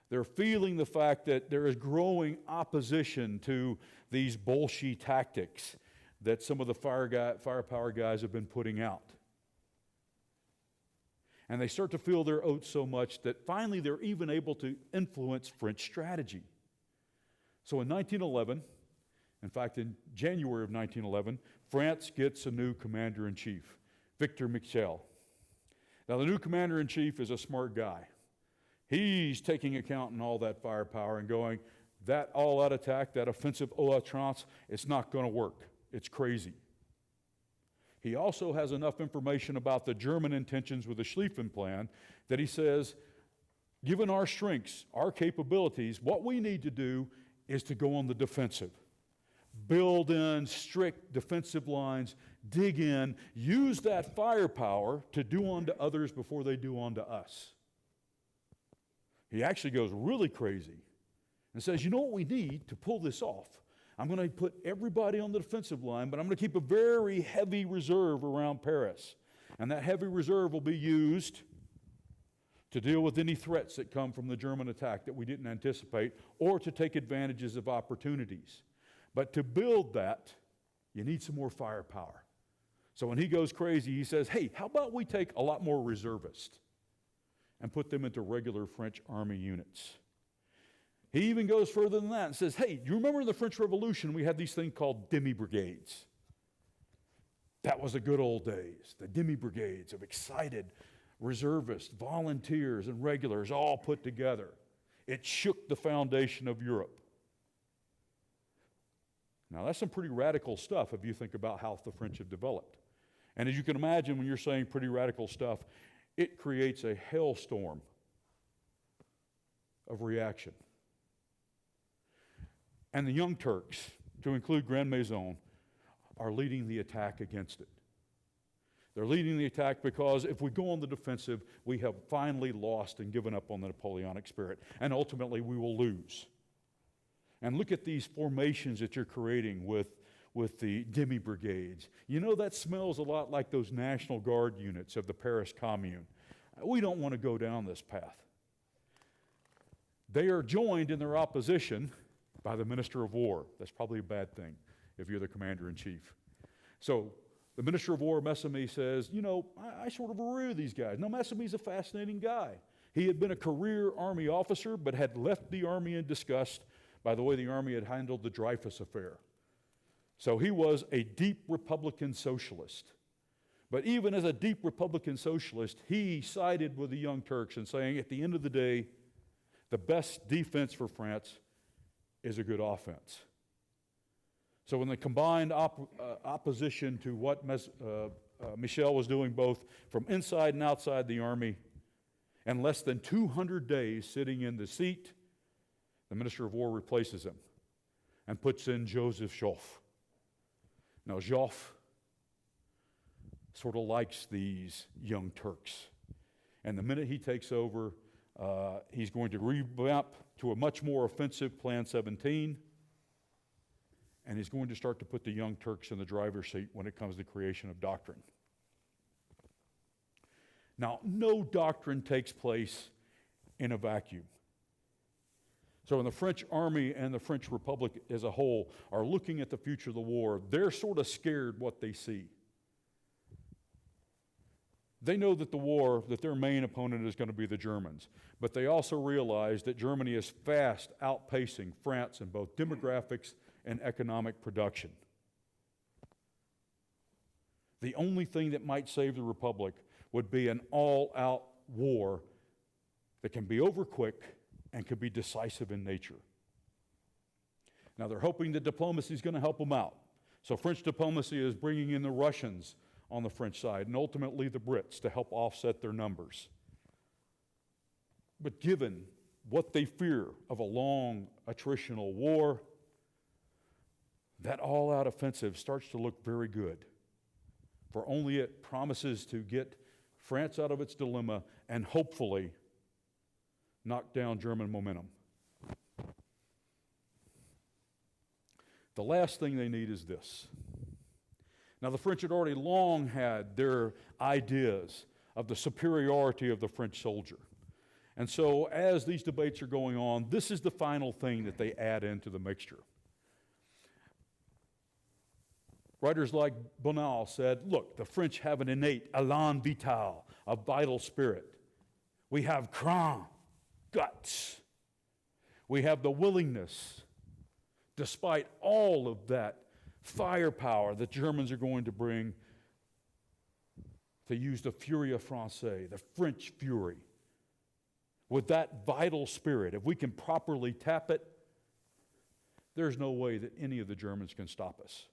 They're feeling the fact that there is growing opposition to these bullshit tactics that some of the firepower guys have been putting out. And they start to feel their oats so much that finally they're even able to influence French strategy. So in 1911, in fact, in January of 1911, France gets a new commander-in-chief, Victor Michel. Now, the new commander-in-chief is a smart guy. He's taking account in all that firepower and going, that all-out attack, that offensive au outrance, it's not going to work. It's crazy. He also has enough information about the German intentions with the Schlieffen Plan that he says, given our strengths, our capabilities, what we need to do is to go on the defensive. Build in strict defensive lines, dig in, use that firepower to do unto others before they do unto us. He actually goes really crazy and says, you know what we need to pull this off? I'm going to put everybody on the defensive line, but I'm going to keep a very heavy reserve around Paris. And that heavy reserve will be used to deal with any threats that come from the German attack that we didn't anticipate, or to take advantages of opportunities. But to build that, you need some more firepower. So when he goes crazy, he says, hey, how about we take a lot more reservists and put them into regular French army units? He even goes further than that and says, hey, do you remember in the French Revolution we had these things called demi-brigades? That was the good old days, the demi-brigades of excited reservists, volunteers, and regulars all put together. It shook the foundation of Europe. Now, that's some pretty radical stuff if you think about how the French have developed. And as you can imagine, when you're saying pretty radical stuff, it creates a hailstorm of reaction. And the Young Turks, to include Grand Maison, are leading the attack against it. They're leading the attack because if we go on the defensive, we have finally lost and given up on the Napoleonic spirit, and ultimately we will lose. And look at these formations that you're creating with the demi-brigades. You know, that smells a lot like those National Guard units of the Paris Commune. We don't want to go down this path. They are joined in their opposition by the Minister of War. That's probably a bad thing if you're the commander-in-chief. So the Minister of War, Messamy, says, you know, I sort of revere these guys. No, Messamy's a fascinating guy. He had been a career Army officer, but had left the Army in disgust by the way the Army had handled the Dreyfus affair. So he was a deep Republican socialist. But even as a deep Republican socialist, he sided with the Young Turks in saying, at the end of the day, the best defense for France is a good offense. So in the combined opposition to what Michel was doing both from inside and outside the Army, and less than 200 days sitting in the seat, the Minister of War replaces him and puts in Joseph Joffre. Now, Joffre sort of likes these Young Turks. And the minute he takes over, he's going to revamp to a much more offensive Plan 17, and he's going to start to put the Young Turks in the driver's seat when it comes to creation of doctrine. Now, no doctrine takes place in a vacuum. So when the French Army and the French Republic as a whole are looking at the future of the war, they're sort of scared what they see. They know that the war, that their main opponent is going to be the Germans, but they also realize that Germany is fast outpacing France in both demographics and economic production. The only thing that might save the Republic would be an all-out war that can be over quick and can be decisive in nature. Now, they're hoping that diplomacy is going to help them out. So French diplomacy is bringing in the Russians on the French side, and ultimately the Brits to help offset their numbers. But given what they fear of a long attritional war, that all-out offensive starts to look very good, for only it promises to get France out of its dilemma and hopefully knock down German momentum. The last thing they need is this. Now, the French had already long had their ideas of the superiority of the French soldier. And so, as these debates are going on, this is the final thing that they add into the mixture. Writers like Bonal said, look, the French have an innate élan vital, a vital spirit. We have cran, guts. We have the willingness, despite all of that firepower the Germans are going to bring, to use the furia française, the French fury. With that vital spirit, if we can properly tap it, there's no way that any of the Germans can stop us.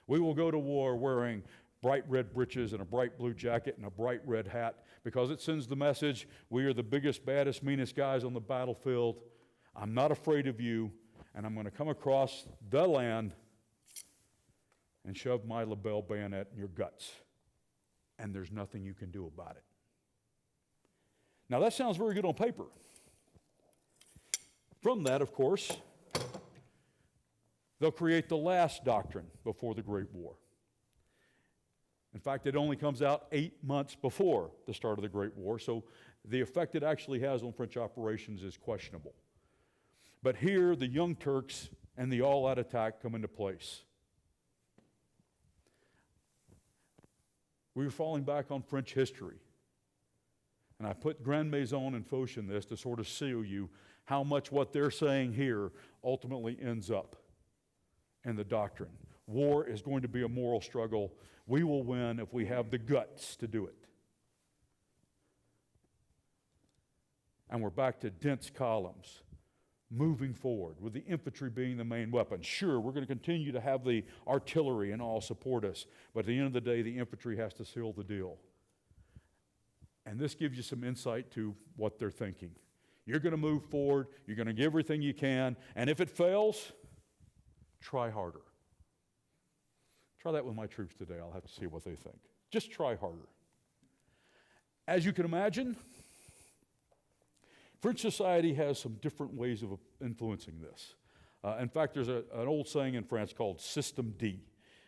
We will go to war wearing bright red breeches and a bright blue jacket and a bright red hat because it sends the message, we are the biggest, baddest, meanest guys on the battlefield. I'm not afraid of you, and I'm going to come across the land and shove my label bayonet in your guts. And there's nothing you can do about it. Now, that sounds very good on paper. From that, of course, they'll create the last doctrine before the Great War. In fact, it only comes out 8 months before the start of the Great War, so the effect it actually has on French operations is questionable. But here, the Young Turks and the all-out attack come into place. We were falling back on French history. And I put Grand Maison and Foch in this to sort of show you how much what they're saying here ultimately ends up in the doctrine. War is going to be a moral struggle. We will win if we have the guts to do it. And we're back to dense columns, moving forward, with the infantry being the main weapon. Sure, we're going to continue to have the artillery and all support us, but at the end of the day, the infantry has to seal the deal. And this gives you some insight to what they're thinking. You're going to move forward, you're going to give everything you can, and if it fails, try harder. Try that with my troops today. I'll have to see what they think. Just try harder. As you can imagine, French society has some different ways of influencing this. In fact, there's an old saying in France called System D.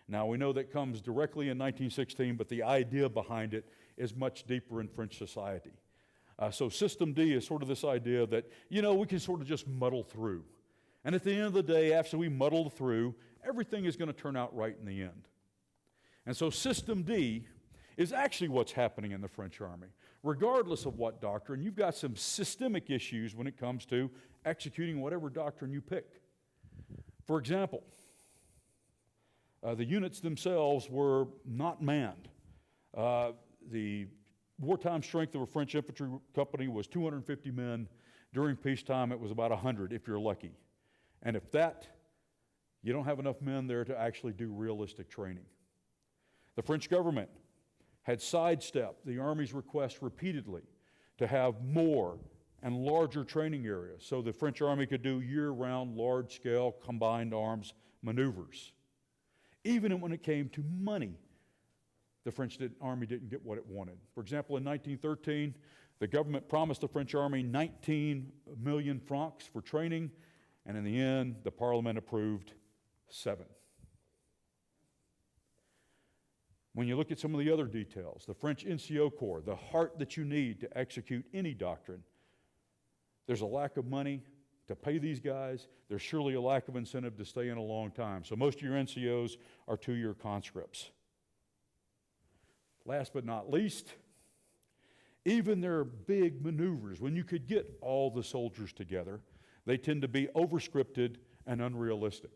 Now, we know that comes directly in 1916, but the idea behind it is much deeper in French society. So System D is sort of this idea that, we can sort of just muddle through. And at the end of the day, after we muddle through, everything is going to turn out right in the end. And so System D is actually what's happening in the French army. Regardless of what doctrine, you've got some systemic issues when it comes to executing whatever doctrine you pick. For example, the units themselves were not manned. The wartime strength of a French infantry company was 250 men. During peacetime, it was about 100 if you're lucky. And if that, you don't have enough men there to actually do realistic training. The French government had sidestepped the Army's request repeatedly to have more and larger training areas so the French Army could do year-round, large-scale, combined arms maneuvers. Even when it came to money, the French Army didn't get what it wanted. For example, in 1913, the government promised the French Army 19 million francs for training, and in the end, the Parliament approved 7. When you look at some of the other details, the French NCO Corps, the heart that you need to execute any doctrine, there's a lack of money to pay these guys. There's surely a lack of incentive to stay in a long time. So most of your NCOs are 2-year conscripts. Last but not least, even their big maneuvers, when you could get all the soldiers together, they tend to be overscripted and unrealistic,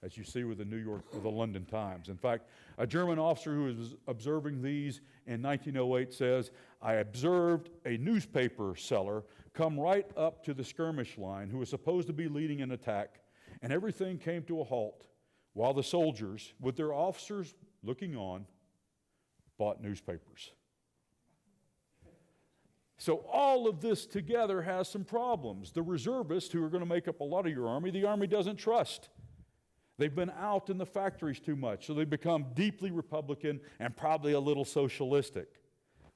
as you see with the New York or the London Times. In fact, a German officer who was observing these in 1908 says, "I observed a newspaper seller come right up to the skirmish line who was supposed to be leading an attack, and everything came to a halt while the soldiers, with their officers looking on, bought newspapers." So all of this together has some problems. The reservists, who are going to make up a lot of your army, the army doesn't trust. They've been out in the factories too much, so they've become deeply Republican and probably a little socialistic.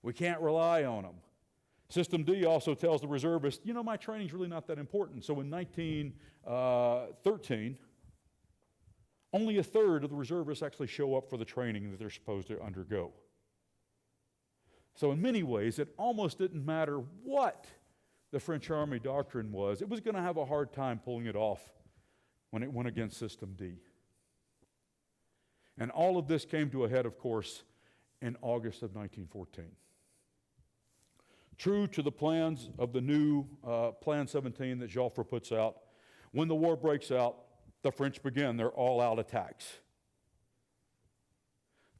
We can't rely on them. System D also tells the reservists, my training's really not that important. So in 1913, only a third of the reservists actually show up for the training that they're supposed to undergo. So in many ways, it almost didn't matter what the French Army doctrine was. It was going to have a hard time pulling it off when it went against System D. And all of this came to a head, of course, in August of 1914. True to the plans of the new Plan 17 that Joffre puts out, when the war breaks out, the French begin their all-out attacks.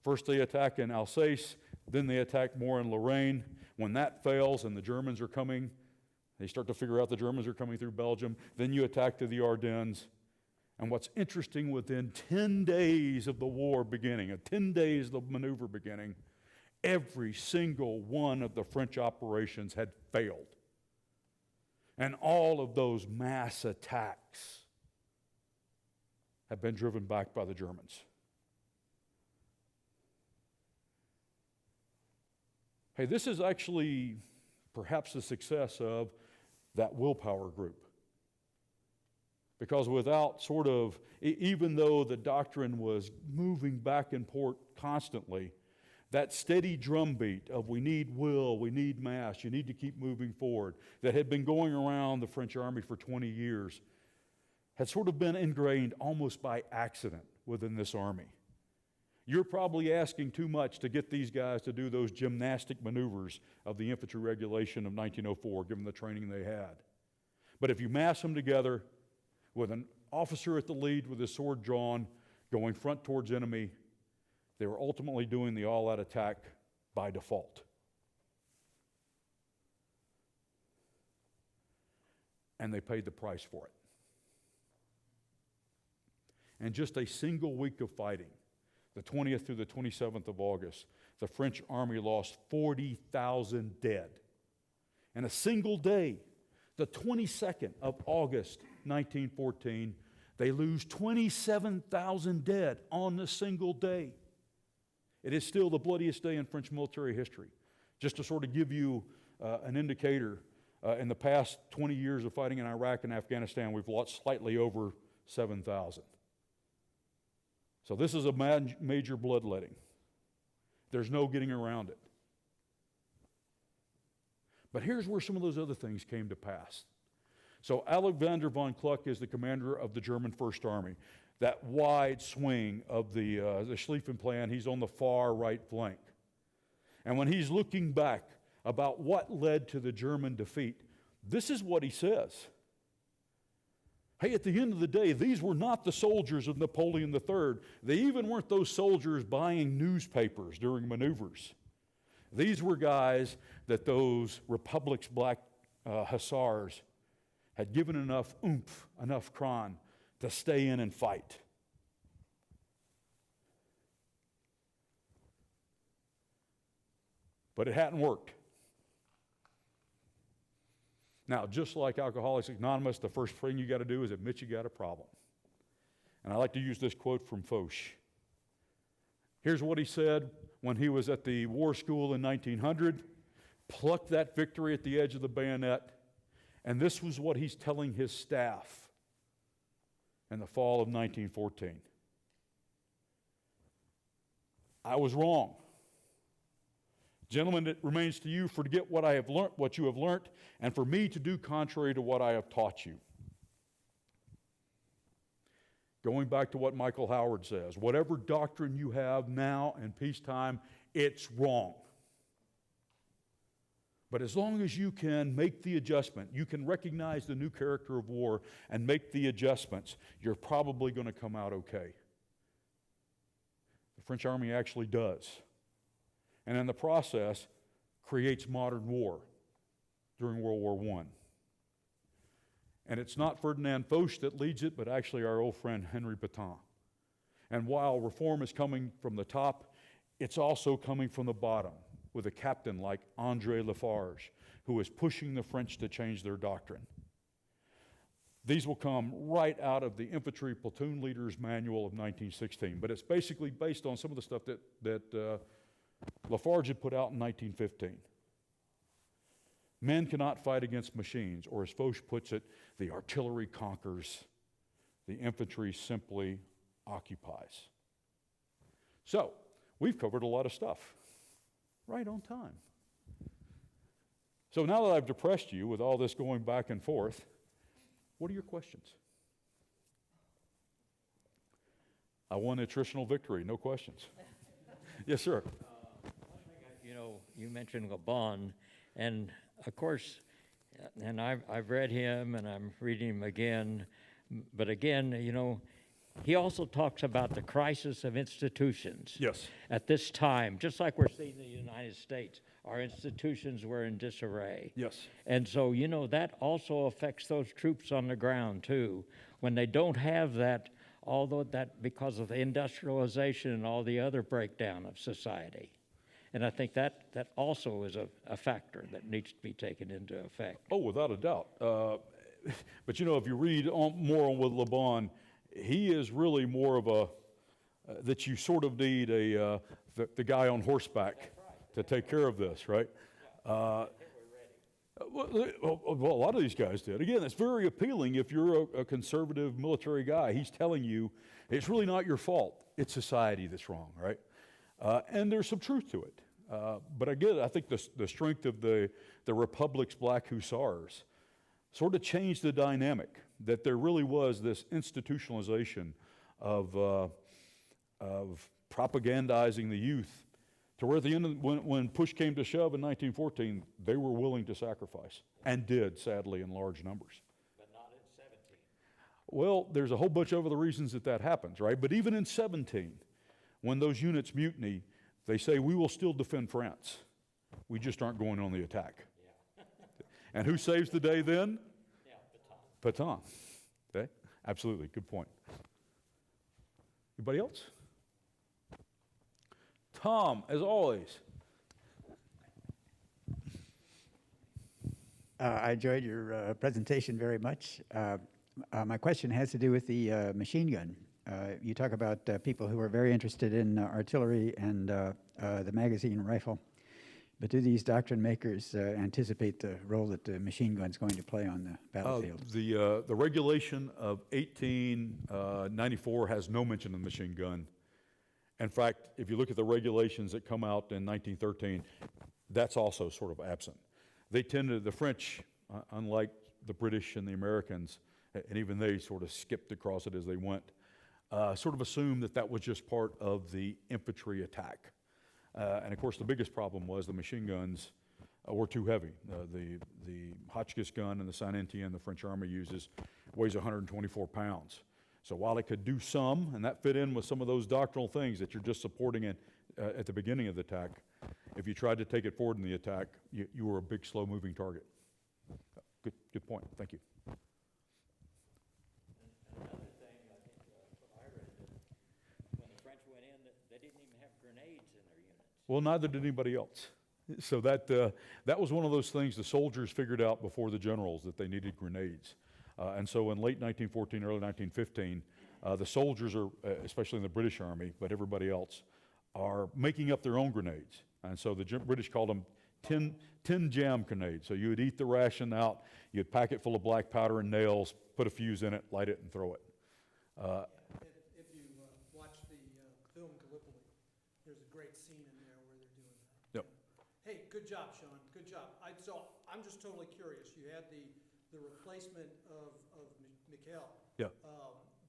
First they attack in Alsace, then they attack more in Lorraine. When that fails and the Germans are coming, they start to figure out the Germans are coming through Belgium, then you attack to the Ardennes. And what's interesting, within 10 days of the war beginning, 10 days of the maneuver beginning, every single one of the French operations had failed. And all of those mass attacks have been driven back by the Germans. Hey, this is actually perhaps the success of that willpower group. Because without sort of, even though the doctrine was moving back and forth constantly, that steady drumbeat of we need will, we need mass, you need to keep moving forward, that had been going around the French army for 20 years, had sort of been ingrained almost by accident within this army. You're probably asking too much to get these guys to do those gymnastic maneuvers of the infantry regulation of 1904, given the training they had. But if you mass them together with an officer at the lead with his sword drawn, going front towards enemy, they were ultimately doing the all-out attack by default. And they paid the price for it. In just a single week of fighting, the 20th through the 27th of August, the French army lost 40,000 dead. In a single day, the 22nd of August, 1914, they lose 27,000 dead on a single day. It is still the bloodiest day in French military history. Just to sort of give you an indicator, in the past 20 years of fighting in Iraq and Afghanistan, we've lost slightly over 7,000. So this is a major bloodletting. There's no getting around it. But here's where some of those other things came to pass. So Alexander von Cluck is the commander of the German First Army. That wide swing of the Schlieffen Plan, he's on the far right flank. And when he's looking back about what led to the German defeat, this is what he says. Hey, at the end of the day, these were not the soldiers of Napoleon III. They even weren't those soldiers buying newspapers during maneuvers. These were guys that those Republic's black hussars had given enough oomph, enough cron to stay in and fight. But it hadn't worked. Now, just like Alcoholics Anonymous, the first thing you got to do is admit you got a problem. And I like to use this quote from Foch. Here's what he said when he was at the war school in 1900, plucked that victory at the edge of the bayonet, and this was what he's telling his staff in the fall of 1914. I was wrong. Gentlemen, it remains to you for to get what I have learnt, what you have learnt, and for me to do contrary to what I have taught you. Going back to what Michael Howard says, whatever doctrine you have now in peacetime, it's wrong. But as long as you can make the adjustment, you can recognize the new character of war and make the adjustments, you're probably going to come out okay. The French army actually does. And in the process, creates modern war during World War I. And it's not Ferdinand Foch that leads it, but actually our old friend Henri Pétain. And while reform is coming from the top, it's also coming from the bottom with a captain like André Lafarge, who is pushing the French to change their doctrine. These will come right out of the Infantry Platoon Leader's Manual of 1916, but it's basically based on some of the stuff that Lafarge had put out in 1915. Men cannot fight against machines, or as Foch puts it, the artillery conquers, the infantry simply occupies. So, we've covered a lot of stuff, right on time. So now that I've depressed you with all this going back and forth, what are your questions? I won attritional victory, no questions. Yes, sir. You know, you mentioned Gabon, and of course, and I've read him and I'm reading him again, but again, you know, he also talks about the crisis of institutions. Yes. At this time, just like we're seeing in the United States, our institutions were in disarray. Yes. And so, you know, that also affects those troops on the ground too. When they don't have that, although that because of the industrialization and all the other breakdown of society. And I think that also is a factor that needs to be taken into effect. Oh, without a doubt. But you know, if you read more on with Laban, he is really more of a, that you sort of need the guy on horseback to take care of this, right? Well, a lot of these guys did. Again, it's very appealing if you're a conservative military guy. He's telling you it's really not your fault. It's society that's wrong, right? And there's some truth to it. But again, I think the strength of the Republic's Black Hussars sort of changed the dynamic, that there really was this institutionalization of propagandizing the youth, to where at the end, when push came to shove in 1914, they were willing to sacrifice, and did, sadly, in large numbers. But not in 17. Well, there's a whole bunch of other reasons that happens, right? But even in 17, when those units mutiny, they say, we will still defend France. We just aren't going on the attack. Yeah. And who saves the day then? Yeah, Bataan. Bataan. Okay? Absolutely, good point. Anybody else? Tom, as always. I enjoyed your presentation very much. My question has to do with the machine gun. You talk about people who are very interested in artillery and the magazine rifle, but do these doctrine makers anticipate the role that the machine gun is going to play on the battlefield? The regulation of 1894 has no mention of the machine gun. In fact, if you look at the regulations that come out in 1913, that's also sort of absent. They tended, the French, unlike the British and the Americans, and even they sort of skipped across it as they went, sort of assumed that was just part of the infantry attack. And of course, the biggest problem was the machine guns were too heavy. The Hotchkiss gun and the Saint-Étienne the French Army uses weighs 124 pounds. So while it could do some, and that fit in with some of those doctrinal things that you're just supporting at the beginning of the attack, if you tried to take it forward in the attack, you were a big, slow-moving target. Good point. Thank you. And another thing, I think what I read, that when the French went in, they didn't even have grenades in their units. Well, neither did anybody else. So that was one of those things the soldiers figured out before the generals, that they needed grenades. And so in late 1914, early 1915, the soldiers are, especially in the British Army, but everybody else, are making up their own grenades. And so the British called them tin jam grenades. So you would eat the ration out, you'd pack it full of black powder and nails, put a fuse in it, light it, and throw it. If you watch the film Gallipoli, there's a great scene in there where they're doing that. Yep. Hey, good job, Sean. Good job. So I'm just totally curious. You had the replacement of Mikhail. Yeah.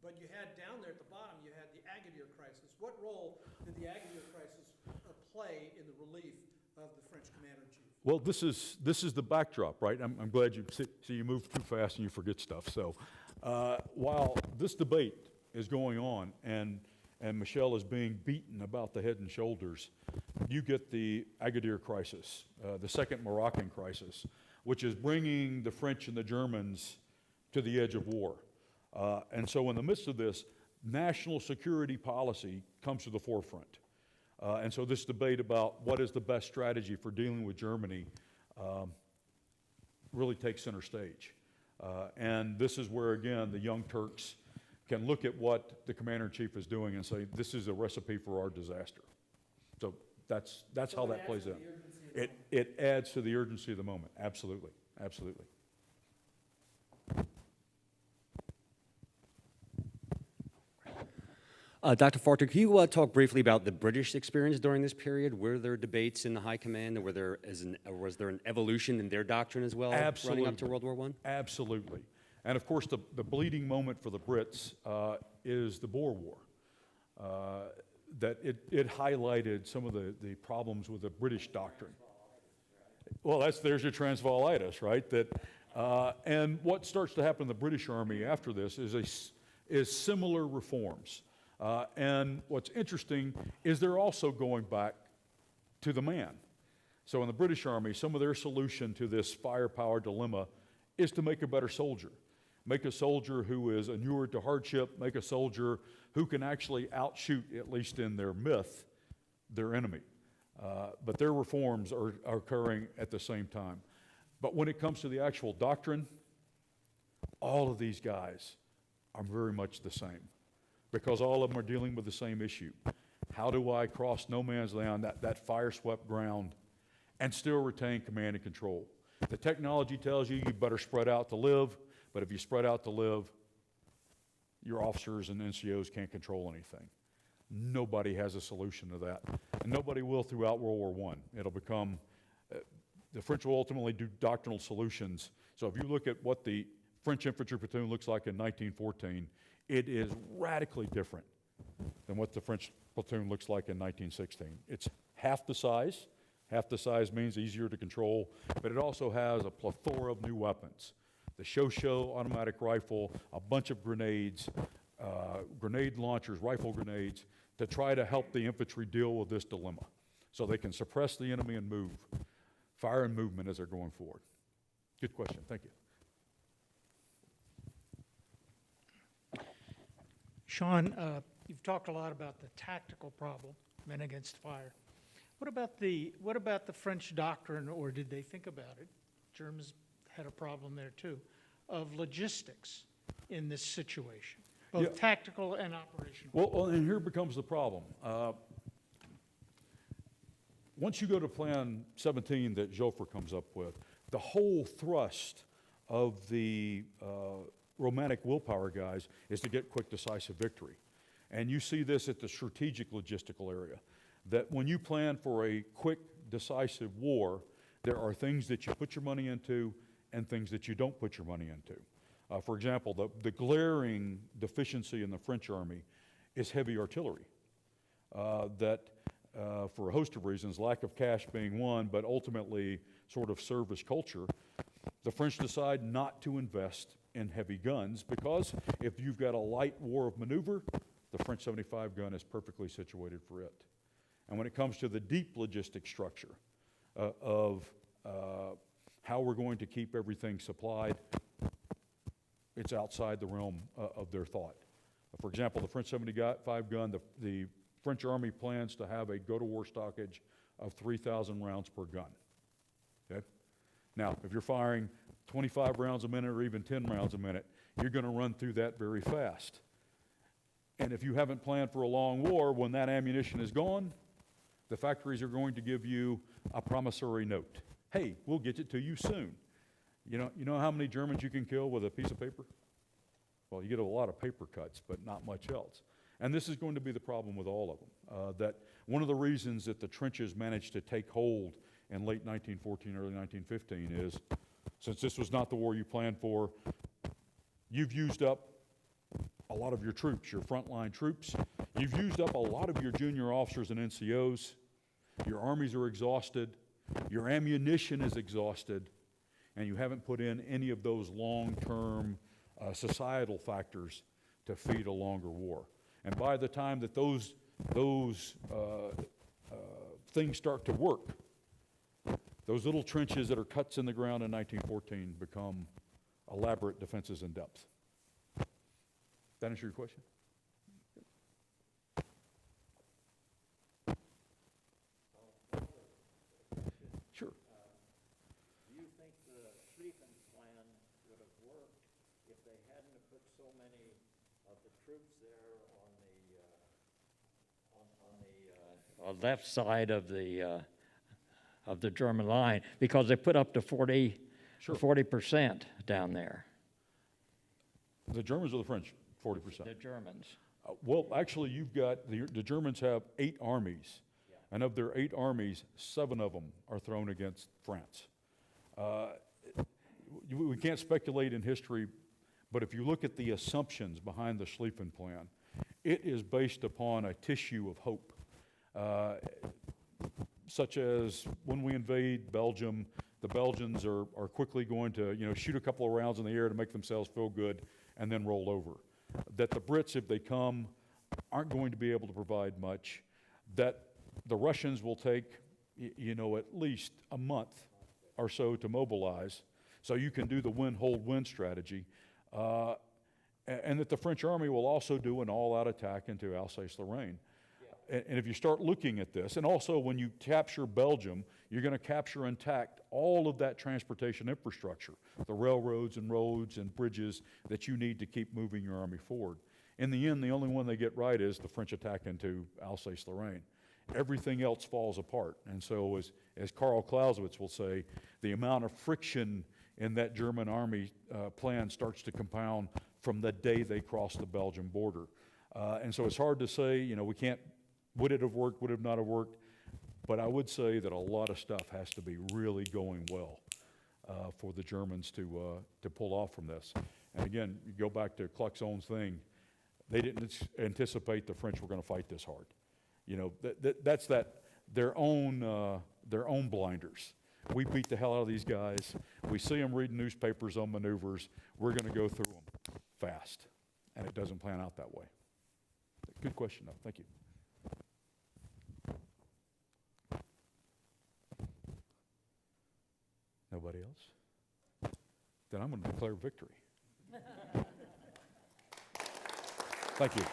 But you had down there at the bottom, you had the Agadir crisis. What role did the Agadir crisis play in the relief of the French commander-in-chief? Well, this is the backdrop, right? I'm glad you see you move too fast and you forget stuff. So while this debate is going on and Michel is being beaten about the head and shoulders, you get the Agadir crisis, the second Moroccan crisis, which is bringing the French and the Germans to the edge of war. And so in the midst of this, national security policy comes to the forefront. And so this debate about what is the best strategy for dealing with Germany really takes center stage. And this is where, again, the Young Turks can look at what the commander-in-chief is doing and say, this is a recipe for our disaster. So that's how that plays out. It adds to the urgency of the moment. Absolutely, absolutely. Dr. Faulkner, can you talk briefly about the British experience during this period? Were there debates in the high command, or was there an evolution in their doctrine as well, Absolutely. running up to World War I? Absolutely. And of course, the bleeding moment for the Brits is the Boer War. That it highlighted some of the problems with the British doctrine. Well, there's your Transvaalitis, right? And what starts to happen in the British Army after this is similar reforms. And what's interesting is they're also going back to the man. So in the British Army, some of their solution to this firepower dilemma is to make a better soldier. Make a soldier who is inured to hardship, make a soldier who can actually outshoot, at least in their myth, their enemy. But their reforms are occurring at the same time. But when it comes to the actual doctrine, all of these guys are very much the same, because all of them are dealing with the same issue. How do I cross no man's land, that fire-swept ground, and still retain command and control? The technology tells you you better spread out to live, but if you spread out to live, your officers and NCOs can't control anything. Nobody has a solution to that, and nobody will throughout World War I. It'll become, the French will ultimately do doctrinal solutions. So if you look at what the French infantry platoon looks like in 1914, it is radically different than what the French platoon looks like in 1916. It's half the size. Half the size means easier to control, but it also has a plethora of new weapons. The Show automatic rifle, a bunch of grenades, grenade launchers, rifle grenades, to try to help the infantry deal with this dilemma so they can suppress the enemy and move, fire and movement as they're going forward. Good question, thank you. Sean, you've talked a lot about the tactical problem, men against fire. What about the French doctrine, or did they think about it? Germans had a problem there too, of logistics in this situation, both tactical and operational. Well, and here becomes the problem. Once you go to Plan 17 that Joffre comes up with, the whole thrust of the romantic willpower guys is to get quick, decisive victory. And you see this at the strategic logistical area, that when you plan for a quick, decisive war, there are things that you put your money into and things that you don't put your money into. For example, the glaring deficiency in the French army is heavy artillery. For a host of reasons, lack of cash being one, but ultimately sort of service culture, the French decide not to invest in heavy guns because if you've got a light war of maneuver, the French 75 gun is perfectly situated for it. And when it comes to the deep logistic structure of how we're going to keep everything supplied, it's outside the realm of their thought. For example, the French 75 gun, the French Army plans to have a go-to-war stockage of 3,000 rounds per gun. Okay? Now, if you're firing 25 rounds a minute or even 10 rounds a minute, you're going to run through that very fast. And if you haven't planned for a long war, when that ammunition is gone, the factories are going to give you a promissory note. Hey, we'll get it to you soon. You know how many Germans you can kill with a piece of paper? Well, you get a lot of paper cuts, but not much else. And this is going to be the problem with all of them. That one of the reasons that the trenches managed to take hold in late 1914, early 1915 is, since this was not the war you planned for, you've used up a lot of your troops, your frontline troops. You've used up a lot of your junior officers and NCOs. Your armies are exhausted. Your ammunition is exhausted. And you haven't put in any of those long-term societal factors to feed a longer war. And by the time that those things start to work, those little trenches that are cuts in the ground in 1914 become elaborate defenses in depth. That answer your question? Sure. Do you think the Schlieffen plan would have worked if they hadn't put so many of the troops there on the left side of the German line, because they put up to 40% down there? The Germans or the French? 40%. The Germans. Well, actually, you've got, the Germans have 8 armies, and of their 8 armies, 7 of them are thrown against France. We can't speculate in history, but if you look at the assumptions behind the Schlieffen Plan, it is based upon a tissue of hope, such as when we invade Belgium, the Belgians are quickly going to shoot a couple of rounds in the air to make themselves feel good and then roll over. That the Brits, if they come, aren't going to be able to provide much. That the Russians will take, at least a month or so to mobilize, so you can do the win, hold, win strategy. And that the French army will also do an all-out attack into Alsace-Lorraine. And if you start looking at this, and also when you capture Belgium, you're going to capture intact all of that transportation infrastructure, the railroads and roads and bridges that you need to keep moving your army forward. In the end, the only one they get right is the French attack into Alsace-Lorraine. everything else falls apart. And so as Karl Clausewitz will say, the amount of friction in that German army plan starts to compound from the day they cross the Belgian border. And so it's hard to say, you know, would it have worked, would it not have worked? But I would say that a lot of stuff has to be really going well for the Germans to pull off from this. And again, you go back to Cluck's own thing, they didn't anticipate the French were going to fight this hard. You know, that's their own blinders. We beat the hell out of these guys. We see them reading newspapers on maneuvers. We're going to go through them fast. And it doesn't plan out that way. Good question, though. Thank you. Nobody else? Then I'm going to declare victory. Thank you.